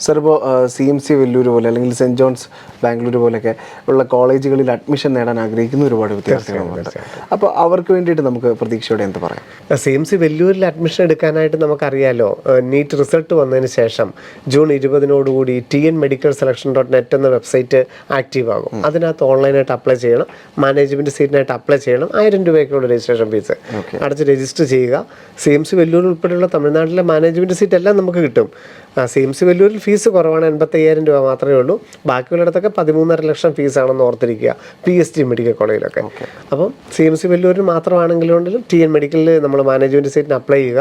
സർ, ഇപ്പോൾ CMC വെല്ലൂർ പോലെ അല്ലെങ്കിൽ സെൻറ്റ് ജോൺസ് ബാംഗ്ലൂർ പോലെയൊക്കെ ഉള്ള കോളേജുകളിൽ അഡ്മിഷൻ നേടാൻ ആഗ്രഹിക്കുന്ന ഒരുപാട് വിദ്യാർത്ഥികളുണ്ട്. അപ്പോൾ അവർക്ക് വേണ്ടിയിട്ട് നമുക്ക് പ്രതീക്ഷയോടെ എന്ത് പറയാം? CMC വെല്ലൂരിൽ അഡ്മിഷൻ എടുക്കാനായിട്ട് നമുക്കറിയാലോ, നീറ്റ് റിസൾട്ട് വന്നതിന് ശേഷം ജൂൺ 20 TNMedicalSelection.net എന്ന വെബ്സൈറ്റ് ആക്റ്റീവ് ആകും. അതിനകത്ത് ഓൺലൈനായിട്ട് അപ്ലൈ ചെയ്യണം, മാനേജ്മെൻറ്റ് സീറ്റിനായിട്ട് അപ്ലൈ ചെയ്യണം. 1000 രൂപയ്ക്കുള്ള രജിസ്ട്രേഷൻ ഫീസ് അടച്ച് രജിസ്റ്റർ ചെയ്യുക. CMC വെല്ലൂർ ഉൾപ്പെടെയുള്ള തമിഴ്നാട്ടിലെ മാനേജ്മെൻറ്റ് സീറ്റ് എല്ലാം നമുക്ക് കിട്ടും. CMC വെല്ലൂരിൽ ഫീസ് കുറവാണ്, 85,000 രൂപ മാത്രമേ ഉള്ളൂ. ബാക്കിയുള്ളിടത്തൊക്കെ 13.5 ലക്ഷം ഫീസാണെന്ന് ഓർത്തിരിക്കുക, PST മെഡിക്കൽ കോളേജിലൊക്കെ. അപ്പം CMC വെല്ലൂരിൽ മാത്രമാണെങ്കിലും TN മെഡിക്കലിൽ നമ്മൾ മാനേജ്മെൻറ്റ് സീറ്റിന് അപ്ലൈ ചെയ്യുക.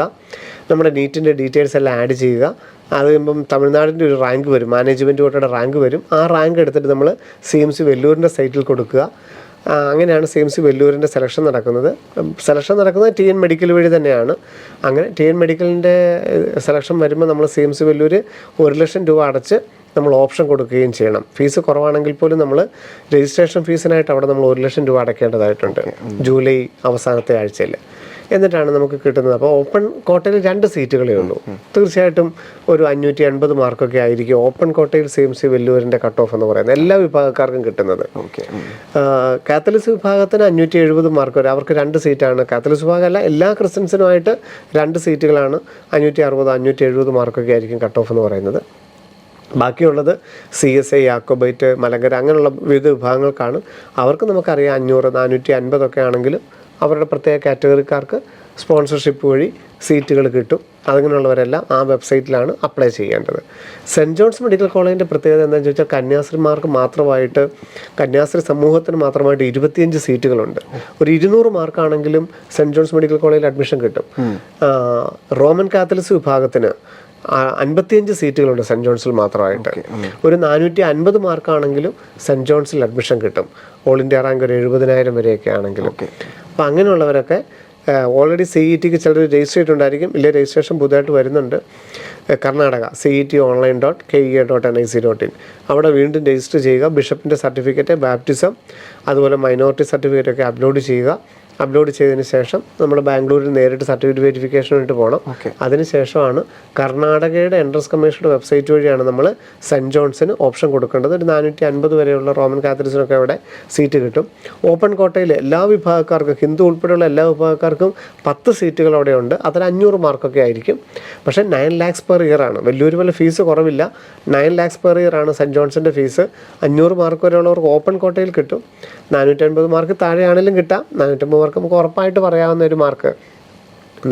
നമ്മുടെ നീറ്റിൻ്റെ ഡീറ്റെയിൽസ് എല്ലാം ആഡ് ചെയ്യുക. അത് കഴിയുമ്പം തമിഴ്നാടിൻ്റെ ഒരു റാങ്ക് വരും, മാനേജ്മെൻറ്റ് കോട്ടയുടെ റാങ്ക് വരും. ആ റാങ്ക് എടുത്തിട്ട് നമ്മൾ CMC വെല്ലൂരിൻ്റെ സൈറ്റിൽ കൊടുക്കുക. അങ്ങനെയാണ് CMC വെല്ലൂരിൻ്റെ സെലക്ഷൻ നടക്കുന്നത്. TN മെഡിക്കൽ വഴി തന്നെയാണ്. അങ്ങനെ TN മെഡിക്കലിൻ്റെ സെലക്ഷൻ വരുമ്പോൾ നമ്മൾ CMC വെല്ലൂർ 1 ലക്ഷം രൂപ അടച്ച് നമ്മൾ ഓപ്ഷൻ കൊടുക്കുകയും ചെയ്യണം. ഫീസ് കുറവാണെങ്കിൽ പോലും നമ്മൾ രജിസ്ട്രേഷൻ ഫീസിനായിട്ട് അവിടെ നമ്മൾ 1 ലക്ഷം രൂപ അടയ്ക്കേണ്ടതായിട്ടുണ്ട് ജൂലൈ അവസാനത്തെ ആഴ്ചയിൽ. എന്നിട്ടാണ് നമുക്ക് കിട്ടുന്നത്. അപ്പോൾ ഓപ്പൺ കോട്ടയിൽ 2 സീറ്റുകളേ ഉള്ളൂ. തീർച്ചയായിട്ടും ഒരു 580 മാർക്കൊക്കെ ആയിരിക്കും ഓപ്പൺ കോട്ടയിൽ CMC വെല്ലൂരിൻ്റെ കട്ട് ഓഫ് എന്ന് പറയുന്നത്, എല്ലാ വിഭാഗക്കാർക്കും കിട്ടുന്നത്. കാത്തലിക്സ് വിഭാഗത്തിന് 570 മാർക്ക് വരെ, അവർക്ക് 2 സീറ്റാണ്. കാത്തലിക്സ് വിഭാഗമല്ല, എല്ലാ ക്രിസ്ത്യൻസിനുമായിട്ട് 2 സീറ്റുകളാണ്. 560, 570 മാർക്കൊക്കെ ആയിരിക്കും കട്ട് ഓഫ് എന്ന് പറയുന്നത്. ബാക്കിയുള്ളത് CSI, യാക്കോബൈറ്റ്, മലങ്കര അങ്ങനെയുള്ള വിവിധ വിഭാഗങ്ങൾക്കാണ്. അവർക്ക് നമുക്കറിയാം 500, 450 ഒക്കെ ആണെങ്കിലും അവരുടെ പ്രത്യേക കാറ്റഗറിക്കാർക്ക് സ്പോൺസർഷിപ്പ് വഴി സീറ്റുകൾ കിട്ടും. അങ്ങനെയുള്ളവരെല്ലാം ആ വെബ്സൈറ്റിലാണ് അപ്ലൈ ചെയ്യേണ്ടത്. സെൻറ്റ് ജോൺസ് മെഡിക്കൽ കോളേജിൻ്റെ പ്രത്യേകത എന്താണെന്ന് ചോദിച്ചാൽ കന്യാസ്ത്രീമാർക്ക് മാത്രമായിട്ട്, കന്യാസ്ത്രീ സമൂഹത്തിന് മാത്രമായിട്ട് 25 സീറ്റുകളുണ്ട്. ഒരു 200 മാർക്കാണെങ്കിലും സെൻറ്റ് ജോൺസ് മെഡിക്കൽ കോളേജിൽ അഡ്മിഷൻ കിട്ടും. റോമൻ കാത്തലിക്സ് വിഭാഗത്തിന് 55 സീറ്റുകളുണ്ട് സെൻറ്റ് ജോൺസിൽ മാത്രമായിട്ട്. ഒരു 450 മാർക്കാണെങ്കിലും സെൻറ്റ് ജോൺസിൽ അഡ്മിഷൻ കിട്ടും. ഓൾ ഇന്ത്യ റാങ്ക് ഒരു 70,000 വരെയൊക്കെ ആണെങ്കിലും. അപ്പോൾ അങ്ങനെയുള്ളവരൊക്കെ ഓൾറെഡി CETക്ക് ചിലർ രജിസ്റ്റർ ചെയ്തിട്ടുണ്ടായിരിക്കും, ഇല്ലേ രജിസ്ട്രേഷൻ പുതുതായിട്ട് വരുന്നുണ്ട്. കർണാടക CETOnline.KEA.NIC.in അവിടെ വീണ്ടും രജിസ്റ്റർ ചെയ്യുക. ബിഷപ്പിൻ്റെ സർട്ടിഫിക്കറ്റ്, ബാപ്റ്റിസം, അതുപോലെ മൈനോറിറ്റി സർട്ടിഫിക്കറ്റ് ഒക്കെ അപ്ലോഡ് ചെയ്യുക. അപ്ലോഡ് ചെയ്തതിന് ശേഷം നമ്മൾ ബാംഗ്ലൂരിൽ നേരിട്ട് സർട്ടിഫിക്കറ്റ് വെരിഫിക്കേഷനായിട്ട് പോകണം. അതിനുശേഷമാണ് കർണാടകയുടെ എൻട്രൻസ് കമ്മീഷൻ്റെ വെബ്സൈറ്റ് വഴിയാണ് നമ്മൾ സെൻറ്റ് ജോൺസിന് ഓപ്ഷൻ കൊടുക്കേണ്ടത്. ഒരു 450 വരെയുള്ള റോമൻ കാത്തലിക്സിനൊക്കെ അവിടെ സീറ്റ് കിട്ടും. ഓപ്പൺ കോട്ടയിൽ എല്ലാ വിഭാഗക്കാർക്കും, ഹിന്ദു ഉൾപ്പെടെയുള്ള എല്ലാ വിഭാഗക്കാർക്കും 10 സീറ്റുകൾ അവിടെ ഉണ്ട്. അതിൽ 500 മാർക്കൊക്കെ ആയിരിക്കും. പക്ഷേ 9 lakhs per year ആണ്. വലിയൊരു പോലെ ഫീസ് കുറവില്ല. 9 lakhs per year ആണ് സെൻറ്റ് ജോൺസിൻ്റെ ഫീസ്. 500 മാർക്ക് വരെയുള്ളവർക്ക് ഓപ്പൺ കോട്ടയിൽ കിട്ടും. 450 മാർക്ക് താഴെയാണെങ്കിലും കിട്ടാം. 450 മാർക്ക് നമുക്ക് ഉറപ്പായിട്ട് പറയാവുന്ന ഒരു മാർക്ക്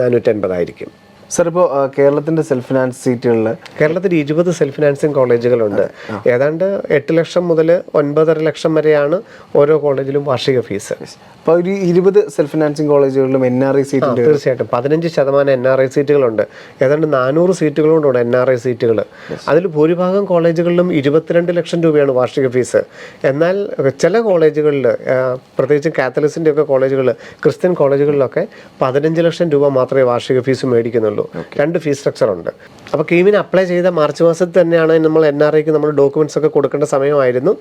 450 ആയിരിക്കും. സർ, ഇപ്പോൾ കേരളത്തിൻ്റെ സെൽഫ് ഫിനാൻസ് സീറ്റുകളിൽ കേരളത്തിൽ 20 സെൽഫ് ഫിനാൻസിങ് കോളേജുകളുണ്ട്. ഏതാണ്ട് 8 ലക്ഷം മുതൽ 9.5 ലക്ഷം വരെയാണ് ഓരോ കോളേജിലും വാർഷിക ഫീസ്. അപ്പോൾ ഒരു 20 സെൽഫ് ഫിനാൻസിങ് കോളേജുകളിലും NRI സീറ്റുണ്ട്. തീർച്ചയായിട്ടും 15% NRI സീറ്റുകളുണ്ട്. ഏതാണ്ട് 400 സീറ്റുകളുണ്ട് NRI സീറ്റുകൾ. അതിൽ ഭൂരിഭാഗം കോളേജുകളിലും 22 ലക്ഷം രൂപയാണ് വാർഷിക ഫീസ്. എന്നാൽ ചില കോളേജുകളിൽ, പ്രത്യേകിച്ച് കാത്തലിക്സിൻ്റെ ഒക്കെ കോളേജുകളിൽ, ക്രിസ്ത്യൻ കോളേജുകളിലൊക്കെ 15 ലക്ഷം രൂപ മാത്രമേ വാർഷിക ഫീസ് മേടിക്കുന്നുള്ളൂ. 2 ഫീസ് സ്ട്രക്ചർ ഉണ്ട്. അപ്പോൾ കീമിന് അപ്ലൈ ചെയ്ത മാർച്ച് മാസത്തിൽ തന്നെയാണ് നമ്മൾ NRIക്ക് നമ്മൾ ഡോക്യുമെൻറ്റ്സ് ഒക്കെ കൊടുക്കേണ്ട സമയമായിരുന്നു.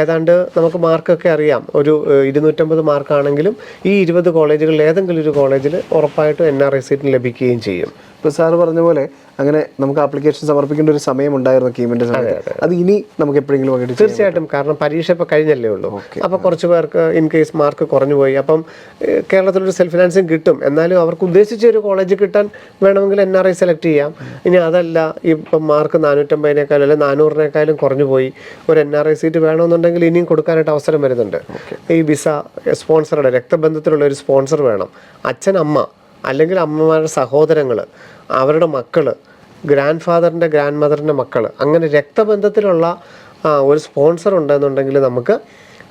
ഏതാണ്ട് നമുക്ക് മാർക്കൊക്കെ അറിയാം. ഒരു 250 മാർക്കാണെങ്കിലും ഈ 20 കോളേജുകളിൽ ഏതെങ്കിലും ഒരു കോളേജിൽ ഉറപ്പായിട്ടും NRI സീറ്റിന് ലഭിക്കുകയും ചെയ്യും. ഇപ്പോൾ സാറ് പറഞ്ഞ പോലെ അങ്ങനെ നമുക്ക് ആപ്ലിക്കേഷൻ സമർപ്പിക്കേണ്ട ഒരു സമയം ഉണ്ടായിരുന്നു കീമിൻ്റെ സമയത്ത്. അത് ഇനി നമുക്ക് എപ്പോഴെങ്കിലും തീർച്ചയായിട്ടും, കാരണം പരീക്ഷ ഇപ്പോൾ കഴിഞ്ഞല്ലേ ഉള്ളൂ. അപ്പോൾ കുറച്ച് പേർക്ക് ഇൻ കേസ് മാർക്ക് കുറഞ്ഞു പോയി, അപ്പം കേരളത്തിലൊരു സെൽഫ് ഫിനാൻസിങ് കിട്ടും. എന്നാലും അവർക്ക് ഉദ്ദേശിച്ച ഒരു കോളേജ് കിട്ടാൻ വേണമെങ്കിൽ NRI സെലക്ട് ചെയ്യാം. ഇനി അതല്ല, ഇപ്പം മാർക്ക് 450-നേക്കാളും അല്ലെങ്കിൽ 400-നേക്കാളും കുറഞ്ഞു പോയി, ഒരു NRI സീറ്റ് വേണമെന്നുണ്ടെങ്കിൽ ഇനിയും കൊടുക്കാനായിട്ട് അവസരം വരുന്നുണ്ട്. ഈ വിസ സ്പോൺസറുടെ രക്തബന്ധത്തിലുള്ള ഒരു സ്പോൺസർ വേണം. അച്ഛൻ, അമ്മ അല്ലെങ്കിൽ അമ്മമാരുടെ സഹോദരങ്ങൾ, അവരുടെ മക്കൾ, ഗ്രാൻഡ് ഫാദറിൻ്റെ ഗ്രാൻഡ് മദറിൻ്റെ മക്കൾ, അങ്ങനെ രക്തബന്ധത്തിലുള്ള ഒരു സ്പോൺസർ ഉണ്ടെന്നുണ്ടെങ്കിൽ നമുക്ക്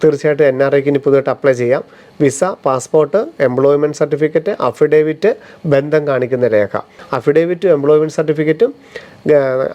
തീർച്ചയായിട്ടും NRIക്ക് ഇനി പുതുതായിട്ട് അപ്ലൈ ചെയ്യാം. Visa, passport, employment certificate, affidavit, ബന്ധം കാണിക്കുന്ന രേഖ, അഫിഡേവിറ്റും എംപ്ലോയ്മെൻറ്റ് സർട്ടിഫിക്കറ്റും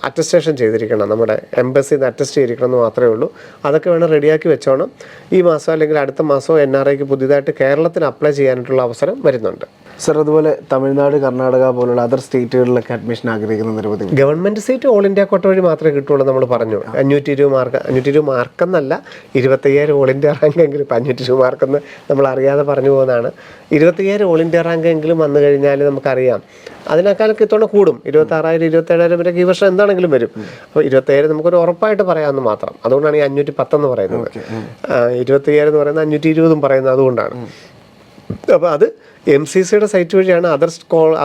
അറ്റസ്റ്റേഷൻ ചെയ്തിരിക്കണം. നമ്മുടെ എംബസിയിൽ നിന്ന് അറ്റസ്റ്റ് ചെയ്തിരിക്കണം എന്ന് മാത്രമേ ഉള്ളൂ. അതൊക്കെ വേണം റെഡിയാക്കി വെച്ചോണം. ഈ മാസം അല്ലെങ്കിൽ അടുത്ത മാസമോ NRIക്ക് പുതിയതായിട്ട് കേരളത്തിന് അപ്ലൈ ചെയ്യാനായിട്ടുള്ള അവസരം വരുന്നുണ്ട്. സർ, അതുപോലെ തമിഴ്നാട്, കർണാടക പോലുള്ള അതർ സ്റ്റേറ്റുകളിലൊക്കെ അഡ്മിഷൻ ആഗ്രഹിക്കുന്ന നിരവധി ഗവൺമെൻറ് സീറ്റ് ഓൾ ഇന്ത്യ കോട്ട വഴി മാത്രമേ കിട്ടുള്ളൂ. നമ്മൾ പറഞ്ഞു 520 മാർക്കെന്നല്ല, 25,000 ഓൾ ഇന്ത്യ റാങ്ക് എങ്കിലും. ഇപ്പം 520 മാർക്കെന്ന് നമ്മൾ അറിയാതെ പറഞ്ഞു പോകുന്നതാണ്. 25,000 ഓൾ ഇന്ത്യ റാങ്ക് എങ്കിലും വന്നു കഴിഞ്ഞാൽ നമുക്കറിയാം അതിനേക്കാളൊക്കെ ഇത്തവണ കൂടും. 26,000 27,000 വരെ ഈ വർഷം എന്താണെങ്കിലും വരും. അപ്പോൾ 27,000 നമുക്കൊരു ഉറപ്പായിട്ട് പറയാമെന്ന് മാത്രം. അതുകൊണ്ടാണ് ഈ 510 എന്ന് പറയുന്നത്. 25,000 എന്ന് പറയുന്നത് 520 പറയുന്നത് അതുകൊണ്ടാണ്. അപ്പോൾ അത് MCCയുടെ സൈറ്റ് വഴിയാണ്.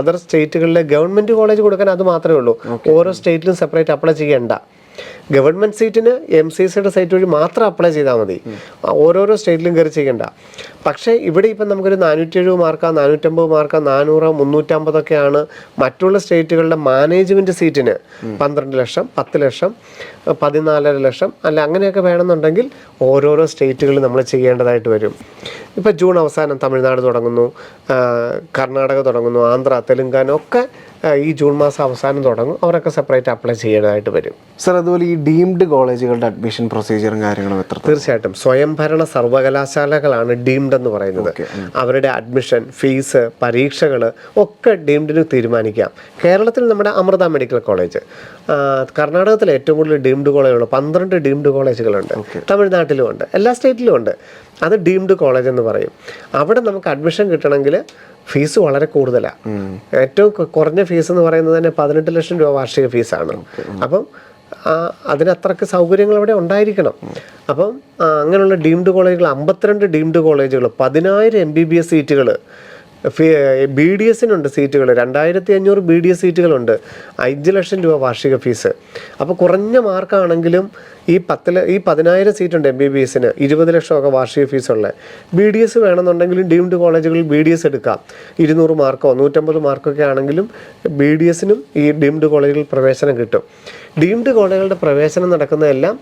അതർ സ്റ്റേറ്റുകളിലെ ഗവൺമെൻറ് കോളേജ് കൊടുക്കാൻ അത് മാത്രമേ ഉള്ളൂ. ഓരോ സ്റ്റേറ്റിലും സെപ്പറേറ്റ് അപ്ലൈ ചെയ്യേണ്ട. ഗവൺമെൻറ് സീറ്റിന് MCCയുടെ സൈറ്റ് വഴി മാത്രം അപ്ലൈ ചെയ്താൽ മതി. ഓരോരോ സ്റ്റേറ്റിലും കയറി ചെയ്യേണ്ട. പക്ഷേ ഇവിടെ ഇപ്പം നമുക്കൊരു 470 മാർക്കാ, 450 മാർക്കാ, 400, 350 മറ്റുള്ള സ്റ്റേറ്റുകളുടെ മാനേജ്മെൻറ്റ് സീറ്റിന് 12 ലക്ഷം, 10 ലക്ഷം, 14.5 ലക്ഷം അല്ല അങ്ങനെയൊക്കെ വേണമെന്നുണ്ടെങ്കിൽ ഓരോരോ സ്റ്റേറ്റുകളിൽ നമ്മൾ ചെയ്യേണ്ടതായിട്ട് വരും. ഇപ്പോൾ ജൂൺ അവസാനം തമിഴ്നാട് തുടങ്ങുന്നു, കർണാടക തുടങ്ങുന്നു, ആന്ധ്ര, തെലുങ്കാന ഒക്കെ ഈ ജൂൺ മാസം അവസാനം തുടങ്ങും. അവരൊക്കെ സെപ്പറേറ്റ് അപ്ലൈ ചെയ്യേണ്ടതായിട്ട് വരും. സർ, അതുപോലെ ഈ ഡീംഡ് കോളേജുകളുടെ അഡ്മിഷൻ പ്രൊസീജിയറും കാര്യങ്ങളും എത്ര? തീർച്ചയായിട്ടും സ്വയംഭരണ സർവകലാശാലകളാണ് ഡീംഡ് എന്ന് പറയുന്നത്. അവരുടെ അഡ്മിഷൻ, ഫീസ്, പരീക്ഷകൾ ഒക്കെ ഡീംഡിന് തീരുമാനിക്കാം. കേരളത്തിൽ നമ്മുടെ അമൃത മെഡിക്കൽ കോളേജ്, കർണാടകത്തിൽ ഏറ്റവും കൂടുതൽ ഡീംഡ് കോളേജുകളുണ്ട്. 12 ഡീംഡ് കോളേജുകളുണ്ട്. തമിഴ്നാട്ടിലും ഉണ്ട്, എല്ലാ സ്റ്റേറ്റിലും ഉണ്ട്. അത് ഡീംഡ് കോളേജ് എന്ന് പറയും. അവിടെ നമുക്ക് അഡ്മിഷൻ കിട്ടണമെങ്കിൽ ഫീസ് വളരെ കൂടുതലാണ്. ഏറ്റവും കുറഞ്ഞ ഫീസ് എന്ന് പറയുന്നത് തന്നെ 18 ലക്ഷം രൂപ വാർഷിക ഫീസാണ്. അപ്പം അതിനത്രയ്ക്ക് സൗകര്യങ്ങൾ അവിടെ ഉണ്ടായിരിക്കണം. അപ്പം അങ്ങനെയുള്ള ഡീംഡ് കോളേജുകൾ 52 ഡീംഡ് കോളേജുകൾ, 10,000 MBBS സീറ്റുകൾ, BDSനുണ്ട് സീറ്റുകൾ, 2,500 BDS സീറ്റുകളുണ്ട്, 5 ലക്ഷം രൂപ വാർഷിക ഫീസ്. അപ്പോൾ കുറഞ്ഞ മാർക്കാണെങ്കിലും ഈ 10,000 സീറ്റുണ്ട് MBBSന്, 20 ലക്ഷമൊക്കെ വാർഷിക ഫീസുള്ളത്. BDS വേണമെന്നുണ്ടെങ്കിലും ഡീംഡ് കോളേജുകളിൽ BDS എടുക്കാം. 200 മാർക്കോ 150 മാർക്കൊക്കെ ആണെങ്കിലും BDSനും ഈ ഡീംഡ് കോളേജുകളിൽ പ്രവേശനം കിട്ടും. ഡീംഡ് കോളേജുകളുടെ പ്രവേശനം നടക്കുന്നതെല്ലാം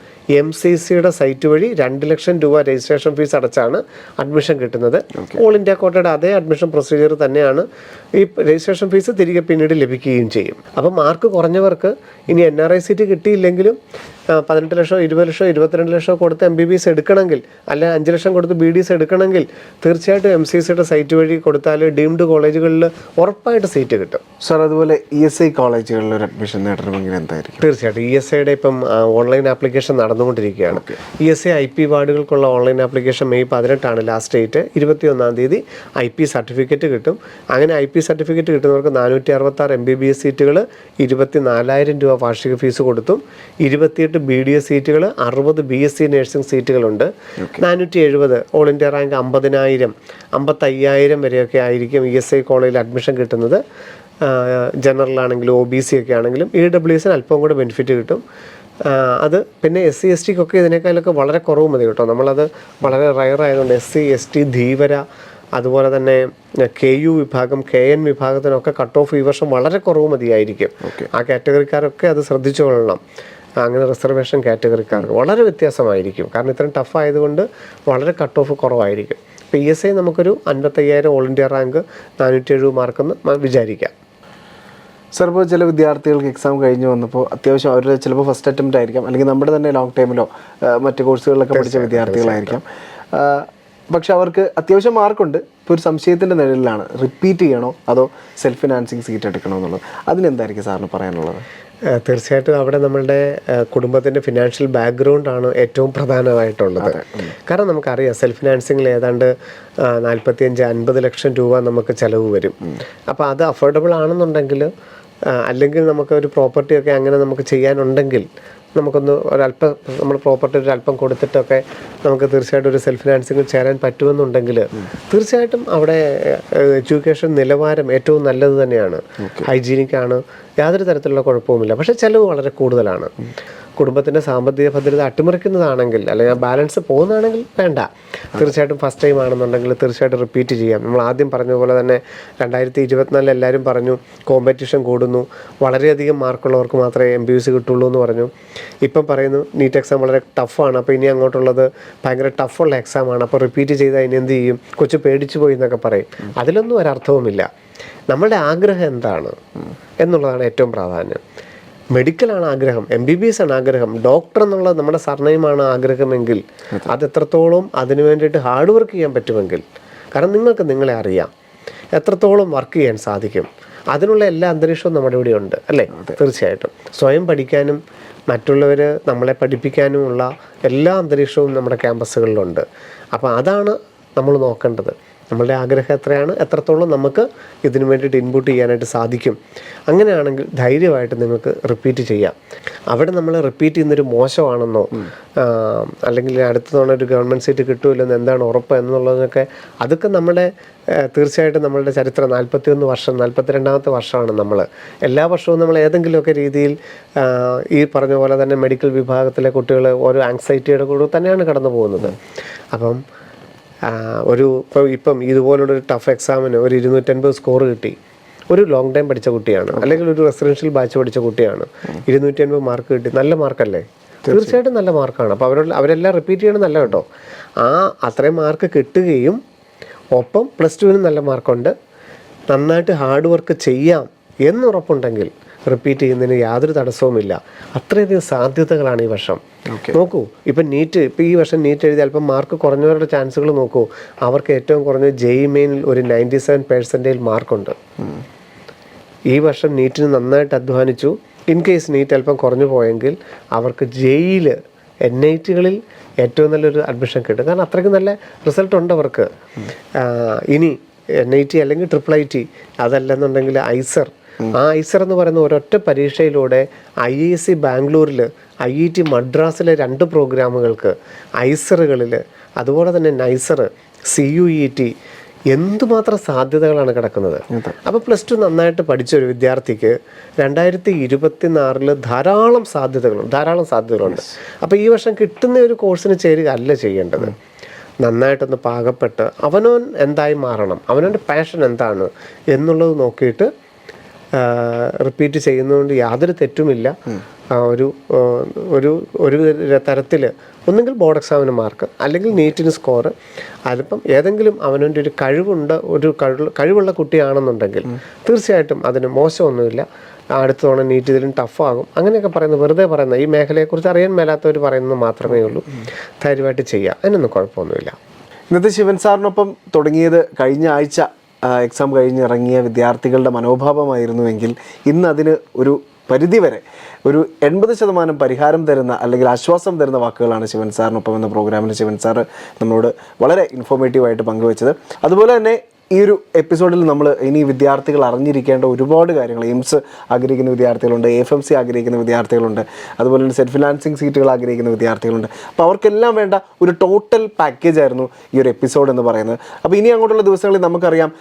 MCCയുടെ സൈറ്റ് വഴി 2 ലക്ഷം രൂപ രജിസ്ട്രേഷൻ ഫീസ് അടച്ചാണ് അഡ്മിഷൻ കിട്ടുന്നത്. ഓൾ ഇന്ത്യ കോട്ടയുടെ അതേ അഡ്മിഷൻ പ്രൊസീജിയർ തന്നെയാണ്. ഈ രജിസ്ട്രേഷൻ ഫീസ് തിരികെ പിന്നീട് ലഭിക്കുകയും ചെയ്യും. അപ്പം മാർക്ക് കുറഞ്ഞവർക്ക് ഇനി NRI സീറ്റ് കിട്ടിയില്ലെങ്കിലും 18 ലക്ഷം 20 ലക്ഷം 22 ലക്ഷം കൊടുത്ത് MBBS എടുക്കണമെങ്കിൽ, അല്ലെങ്കിൽ 5 ലക്ഷം കൊടുത്ത് BDS എടുക്കണമെങ്കിൽ തീർച്ചയായിട്ടും MCCയുടെ സൈറ്റ് വഴി കൊടുത്താൽ ഡീംഡ് കോളേജുകളിൽ ഉറപ്പായിട്ട് സീറ്റ് കിട്ടും. സാർ, അതുപോലെ ESI കോളേജുകളിൽ ഒരു അഡ്മിഷൻ നേടണമെങ്കിൽ എന്തായിരിക്കും? തീർച്ചയായിട്ടും ESIയുടെ ഇപ്പം ഓൺലൈൻ ആപ്ലിക്കേഷൻ നടന്നുകൊണ്ടിരിക്കുകയാണ്. ESI IP വാർഡുകൾക്കുള്ള online application May 18 last date. 21-ാം തീയതി IP സർട്ടിഫിക്കറ്റ് കിട്ടും. അങ്ങനെ IP സർട്ടിഫിക്കറ്റ് കിട്ടുന്നവർക്ക് 466 MBBS സീറ്റുകൾ 24,000 രൂപ വാർഷിക ഫീസ് കൊടുത്തും 28 BDS സീറ്റുകൾ, 60 BSc നഴ്സിംഗ് സീറ്റുകളുണ്ട്. 470 ഓൾ ഇന്ത്യ റാങ്ക് 50,000 55,000 വരെയൊക്കെ ആയിരിക്കും ESI കോളേജിൽ അഡ്മിഷൻ കിട്ടുന്നത്. ജനറൽ ആണെങ്കിലും OBC ഒക്കെ ആണെങ്കിലും EWSന് അല്പം കൂടെ ബെനിഫിറ്റ് കിട്ടും. അത് പിന്നെ SC STക്കൊക്കെ ഇതിനേക്കാളൊക്കെ വളരെ കുറവ് മതി കേട്ടോ. നമ്മളത് വളരെ റയർ ആയതുകൊണ്ട് SC ST ധീവര അതുപോലെ തന്നെ KU വിഭാഗം KN വിഭാഗത്തിനൊക്കെ കട്ട് ഓഫ് ഈ വർഷം വളരെ കുറവ് മതിയായിരിക്കും. ആ കാറ്റഗറിക്കാരൊക്കെ അത് ശ്രദ്ധിച്ചുകൊള്ളണം. അങ്ങനെ റിസർവേഷൻ കാറ്റഗറിക്കാർക്ക് വളരെ വ്യത്യാസമായിരിക്കും. കാരണം ഇത്രയും ടഫ് ആയതുകൊണ്ട് വളരെ കട്ട് ഓഫ് കുറവായിരിക്കും. ഇപ്പോൾ ESI നമുക്കൊരു 55,000 ഓൾ ഇന്ത്യ റാങ്ക് 470 മാർക്കെന്ന് വിചാരിക്കാം. സാർ, ഇപ്പോൾ ചില വിദ്യാർത്ഥികൾക്ക് എക്സാം കഴിഞ്ഞ് വന്നപ്പോൾ അത്യാവശ്യം അവർ ചിലപ്പോൾ ഫസ്റ്റ് അറ്റംപ്റ്റ് ആയിരിക്കാം, അല്ലെങ്കിൽ നമ്മുടെ തന്നെ ലോങ് ടൈമിലോ മറ്റ് കോഴ്സുകളിലൊക്കെ പഠിച്ച വിദ്യാർത്ഥികളായിരിക്കാം. പക്ഷെ അവർക്ക് അത്യാവശ്യം മാർക്കുണ്ട്. ഇപ്പോൾ ഒരു സംശയത്തിൻ്റെ നിഴലിലാണ്, റിപ്പീറ്റ് ചെയ്യണോ അതോ സെൽഫ് ഫിനാൻസിങ് സീറ്റ് എടുക്കണോ എന്നുള്ളത്. അതിനെന്തായിരിക്കും സാറിന് പറയാനുള്ളത്? തീർച്ചയായിട്ടും അവിടെ നമ്മളുടെ കുടുംബത്തിൻ്റെ ഫിനാൻഷ്യൽ ബാക്ക്ഗ്രൗണ്ടാണ് ഏറ്റവും പ്രധാനമായിട്ടുള്ളത്. കാരണം നമുക്കറിയാം സെൽഫ് ഫിനാൻസിങ്ങിൽ ഏതാണ്ട് 45-50 ലക്ഷം രൂപ നമുക്ക് ചിലവ് വരും. അപ്പോൾ അത് അഫോർഡബിൾ ആണെന്നുണ്ടെങ്കിൽ, അല്ലെങ്കിൽ നമുക്ക് ഒരു പ്രോപ്പർട്ടിയൊക്കെ അങ്ങനെ നമുക്ക് ചെയ്യാനുണ്ടെങ്കിൽ നമുക്കൊന്ന് ഒരല്പം നമ്മൾ പ്രോപ്പർട്ടി ഒരല്പം കൊടുത്തിട്ടൊക്കെ നമുക്ക് തീർച്ചയായിട്ടും ഒരു സെൽഫ് ഫിനാൻസിങ്ങിൽ ചേരാൻ പറ്റുമെന്നുണ്ടെങ്കിൽ തീർച്ചയായിട്ടും അവിടെ എഡ്യൂക്കേഷൻ നിലവാരം ഏറ്റവും നല്ലത് തന്നെയാണ്. ഹൈജീനിക്കാണ്, യാതൊരു തരത്തിലുള്ള കുഴപ്പവുമില്ല. പക്ഷേ ചിലവ് വളരെ കൂടുതലാണ്. കുടുംബത്തിൻ്റെ സാമ്പത്തിക ഭദ്രത അട്ടിമറിക്കുന്നതാണെങ്കിൽ, അല്ലെങ്കിൽ ബാലൻസ് പോകുന്നതാണെങ്കിൽ വേണ്ട. തീർച്ചയായിട്ടും ഫസ്റ്റ് ടൈം ആണെന്നുണ്ടെങ്കിൽ തീർച്ചയായിട്ടും റിപ്പീറ്റ് ചെയ്യാം. നമ്മൾ ആദ്യം പറഞ്ഞതുപോലെ തന്നെ 2024 എല്ലാവരും പറഞ്ഞു കോമ്പറ്റീഷൻ കൂടുന്നു, വളരെയധികം മാർക്കുള്ളവർക്ക് മാത്രമേ MBBS കിട്ടുള്ളൂ എന്ന് പറഞ്ഞു. ഇപ്പം പറയുന്നു നീറ്റ് എക്സാം വളരെ ടഫാണ്, അപ്പോൾ ഇനി അങ്ങോട്ടുള്ളത് ഭയങ്കര ടഫുള്ള എക്സാമാണ്, അപ്പോൾ റിപ്പീറ്റ് ചെയ്താൽ ഇനി എന്ത് ചെയ്യും, കൊച്ചു പേടിച്ചു പോയി എന്നൊക്കെ പറയും. അതിലൊന്നും ഒരർത്ഥവുമില്ല. നമ്മളുടെ ആഗ്രഹം എന്താണ് എന്നുള്ളതാണ് ഏറ്റവും പ്രാധാന്യം. മെഡിക്കലാണ് ആഗ്രഹം, MBBS ആണ് ആഗ്രഹം, ഡോക്ടർ എന്നുള്ളത് നമ്മുടെ സർനെയിമാണ് ആഗ്രഹമെങ്കിൽ അത് എത്രത്തോളം അതിനു വേണ്ടിയിട്ട് ഹാർഡ് വർക്ക് ചെയ്യാൻ പറ്റുമെങ്കിൽ, കാരണം നിങ്ങൾക്ക് നിങ്ങളെ അറിയാം എത്രത്തോളം വർക്ക് ചെയ്യാൻ സാധിക്കും, അതിനുള്ള എല്ലാ അന്തരീക്ഷവും നമ്മുടെ ഇവിടെ ഉണ്ട് അല്ലേ? തീർച്ചയായിട്ടും സ്വയം പഠിക്കാനും മറ്റുള്ളവർ നമ്മളെ പഠിപ്പിക്കാനുമുള്ള എല്ലാ അന്തരീക്ഷവും നമ്മുടെ ക്യാമ്പസുകളിലുണ്ട്. അപ്പോൾ അതാണ് നമ്മൾ നോക്കേണ്ടത്. നമ്മളുടെ ആഗ്രഹം എത്രയാണ്, എത്രത്തോളം നമുക്ക് ഇതിനു വേണ്ടിയിട്ട് ഇൻപുട്ട് ചെയ്യാനായിട്ട് സാധിക്കും. അങ്ങനെയാണെങ്കിൽ ധൈര്യമായിട്ട് നിങ്ങൾക്ക് റിപ്പീറ്റ് ചെയ്യാം. അവിടെ നമ്മൾ റിപ്പീറ്റ് ചെയ്യുന്നൊരു മോശമാണെന്നോ അല്ലെങ്കിൽ അടുത്ത തവണ ഒരു ഗവൺമെൻറ് സീറ്റ് കിട്ടുമല്ലെന്ന് എന്താണ് ഉറപ്പ് എന്നുള്ളതൊക്കെ അതൊക്കെ നമ്മുടെ തീർച്ചയായിട്ടും നമ്മളുടെ ചരിത്രം 41 വർഷം 42ാമത്തെ വർഷമാണ് നമ്മൾ. എല്ലാ വർഷവും നമ്മൾ ഏതെങ്കിലുമൊക്കെ രീതിയിൽ ഈ പറഞ്ഞ പോലെ തന്നെ മെഡിക്കൽ വിഭാഗത്തിലെ കുട്ടികൾ ഓരോ ആങ്സൈറ്റിയുടെ കൂടെ തന്നെയാണ് കടന്നു പോകുന്നത്. അപ്പം ഇപ്പം ഇതുപോലുള്ളൊരു ടഫ് എക്സാമിന് ഒരു 250 സ്കോർ കിട്ടി, ഒരു ലോങ് ടൈം പഠിച്ച കുട്ടിയാണ്, അല്ലെങ്കിൽ ഒരു റെസിഡൻഷ്യൽ ബാച്ച് പഠിച്ച കുട്ടിയാണ്, 250 മാർക്ക് കിട്ടി, നല്ല മാർക്കല്ലേ? തീർച്ചയായിട്ടും നല്ല മാർക്കാണ്. അപ്പോൾ അവരെല്ലാം റിപ്പീറ്റ് ചെയ്യണമെന്നല്ല കേട്ടോ. അത്രയും മാർക്ക് കിട്ടുകയും ഒപ്പം +2-നും നല്ല മാർക്കുണ്ട്, നന്നായിട്ട് ഹാർഡ് വർക്ക് ചെയ്യാം എന്നുറപ്പുണ്ടെങ്കിൽ റിപ്പീറ്റ് ചെയ്യുന്നതിന് യാതൊരു തടസ്സവുമില്ല. അത്രയധികം സാധ്യതകളാണ് ഈ വർഷം. നോക്കൂ, ഇപ്പം ഈ വർഷം നീറ്റ് എഴുതി അല്പം മാർക്ക് കുറഞ്ഞവരുടെ ചാൻസുകൾ നോക്കൂ. അവർക്ക് ഏറ്റവും കുറഞ്ഞ JEE മെയിനിൽ ഒരു 97% മാർക്കുണ്ട്. ഈ വർഷം നീറ്റിന് നന്നായിട്ട് അധ്വാനിച്ചു. ഇൻ കേസ് നീറ്റ് അല്പം കുറഞ്ഞു പോയെങ്കിൽ അവർക്ക് JEEയിൽ NITകളിൽ ഏറ്റവും നല്ലൊരു അഡ്മിഷൻ കിട്ടും. കാരണം അത്രയ്ക്ക് നല്ല റിസൾട്ട് ഉണ്ട് അവർക്ക്. ഇനി NIT അല്ലെങ്കിൽ IIIT അതല്ലെന്നുണ്ടെങ്കിൽ ഐസർ. ഐസർ എന്ന് പറയുന്ന ഒരൊറ്റ പരീക്ഷയിലൂടെ IISc ബാംഗ്ലൂരിൽ, IIT മദ്രാസിലെ 2 പ്രോഗ്രാമുകൾക്ക്, ഐസറുകളിൽ, അതുപോലെ തന്നെ നൈസർ, CUET എന്തുമാത്രം സാധ്യതകളാണ് കിടക്കുന്നത്. അപ്പോൾ +2 നന്നായിട്ട് പഠിച്ചൊരു വിദ്യാർത്ഥിക്ക് 2024 ധാരാളം സാധ്യതകളുണ്ട്. അപ്പോൾ ഈ വർഷം കിട്ടുന്ന ഒരു കോഴ്സിന് ചേരുക അല്ല ചെയ്യേണ്ടത്. നന്നായിട്ടൊന്ന് പാകപ്പെട്ട് അവനവൻ എന്തായി മാറണം, അവനവൻ്റെ പാഷൻ എന്താണ് എന്നുള്ളത് നോക്കിയിട്ട് റിപ്പീറ്റ് ചെയ്യുന്നതുകൊണ്ട് യാതൊരു തെറ്റുമില്ല. ഒരു ഒരു ഒരു തരത്തിൽ ഒന്നുകിൽ ബോർഡ് എക്സാമിന് മാർക്ക് അല്ലെങ്കിൽ നീറ്റിന് സ്കോറ്, അതിപ്പം ഏതെങ്കിലും അവനവൻ്റെ ഒരു കഴിവുള്ള കുട്ടിയാണെന്നുണ്ടെങ്കിൽ തീർച്ചയായിട്ടും അതിന് മോശമൊന്നുമില്ല. അടുത്ത തവണ നീറ്റ് ഇതിലും ടഫാകും അങ്ങനെയൊക്കെ പറയുന്നത് വെറുതെ പറയുന്നത്, ഈ മേഖലയെക്കുറിച്ച് അറിയാൻ മേലാത്തവർ പറയുന്നത് മാത്രമേ ഉള്ളൂ. ധൈര്യമായിട്ട് ചെയ്യാം, അതിനൊന്നും കുഴപ്പമൊന്നുമില്ല. ഇന്നത്തെ ശിവൻ സാറിനൊപ്പം തുടങ്ങിയത് കഴിഞ്ഞ ആഴ്ച എക്സാം കഴിഞ്ഞിറങ്ങിയ വിദ്യാർത്ഥികളുടെ മനോഭാവമായിരുന്നുവെങ്കിൽ ഇന്ന് അതിന് ഒരു പരിധിവരെ ഒരു 80% പരിഹാരം തരുന്ന അല്ലെങ്കിൽ ആശ്വാസം തരുന്ന വാക്കുകളാണ് ശിവൻ സാറിനൊപ്പം എന്ന പ്രോഗ്രാമിൽ ശിവൻ സാറ് നമ്മളോട് വളരെ ഇൻഫോർമേറ്റീവായിട്ട് പങ്കുവച്ചത്. അതുപോലെ തന്നെ ഈ ഒരു എപ്പിസോഡിൽ നമ്മൾ ഇനി വിദ്യാർത്ഥികൾ അറിഞ്ഞിരിക്കേണ്ട ഒരുപാട് കാര്യങ്ങൾ, എയിംസ് ആഗ്രഹിക്കുന്ന വിദ്യാർത്ഥികളുണ്ട്, FMC ആഗ്രഹിക്കുന്ന വിദ്യാർത്ഥികളുണ്ട്, അതുപോലെ തന്നെ സെൽഫ് ഫിനാൻസിങ് സീറ്റുകൾ ആഗ്രഹിക്കുന്ന വിദ്യാർത്ഥികളുണ്ട്. അപ്പോൾ അവർക്കെല്ലാം വേണ്ട ഒരു ടോട്ടൽ പാക്കേജ് ആയിരുന്നു ഈ ഒരു എപ്പിസോഡ് എന്ന് പറയുന്നത്. അപ്പോൾ ഇനി അങ്ങോട്ടുള്ള ദിവസങ്ങളിൽ നമുക്കറിയാം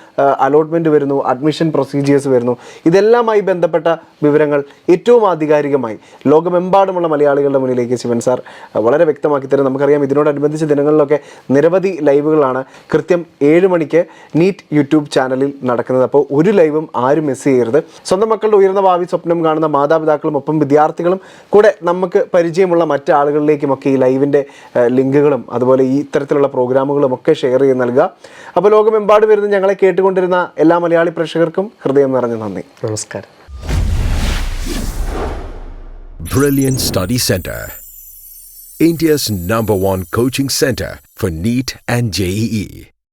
അലോട്ട്മെൻറ്റ് വരുന്നു, അഡ്മിഷൻ പ്രൊസീജിയേഴ്സ് വരുന്നു. ഇതെല്ലാമായി ബന്ധപ്പെട്ട വിവരങ്ങൾ ഏറ്റവും ആധികാരികമായി ലോകമെമ്പാടുമുള്ള മലയാളികളുടെ മുന്നിലേക്ക് ശിവൻ സാർ വളരെ വ്യക്തമാക്കി തരും. നമുക്കറിയാം ഇതിനോടനുബന്ധിച്ച ദിനങ്ങളിലൊക്കെ നിരവധി ലൈവുകളാണ് കൃത്യം 7 മണിക്ക് നീറ്റ് യൂട്യൂബ് ചാനലിൽ നടക്കുന്നത്. അപ്പോൾ ഒരു ലൈവും ആരും മിസ് ചെയ്യരുത്. സ്വന്തം മക്കളുടെ ഉയർന്ന ഭാവി സ്വപ്നം കാണുന്ന മാതാപിതാക്കളും ഒപ്പം വിദ്യാർത്ഥികളും കൂടെ നമുക്ക് പരിചയമുള്ള മറ്റ് ആളുകളിലേക്കുമൊക്കെ ഈ ലൈവിൻ്റെ ലിങ്കുകളും അതുപോലെ ഈ ഇത്തരത്തിലുള്ള പ്രോഗ്രാമുകളും ഒക്കെ ഷെയർ ചെയ്ത് നൽകുക. അപ്പോൾ ലോകമെമ്പാടും വരുന്ന ഞങ്ങളെ കേട്ടുകൊണ്ടിരുന്ന എല്ലാ മലയാളി പ്രേക്ഷകർക്കും ഹൃദയം നിറഞ്ഞ നന്ദി. നമസ്കാരം. Brilliant Study Center, India's #1 coaching center for NEET and JEE.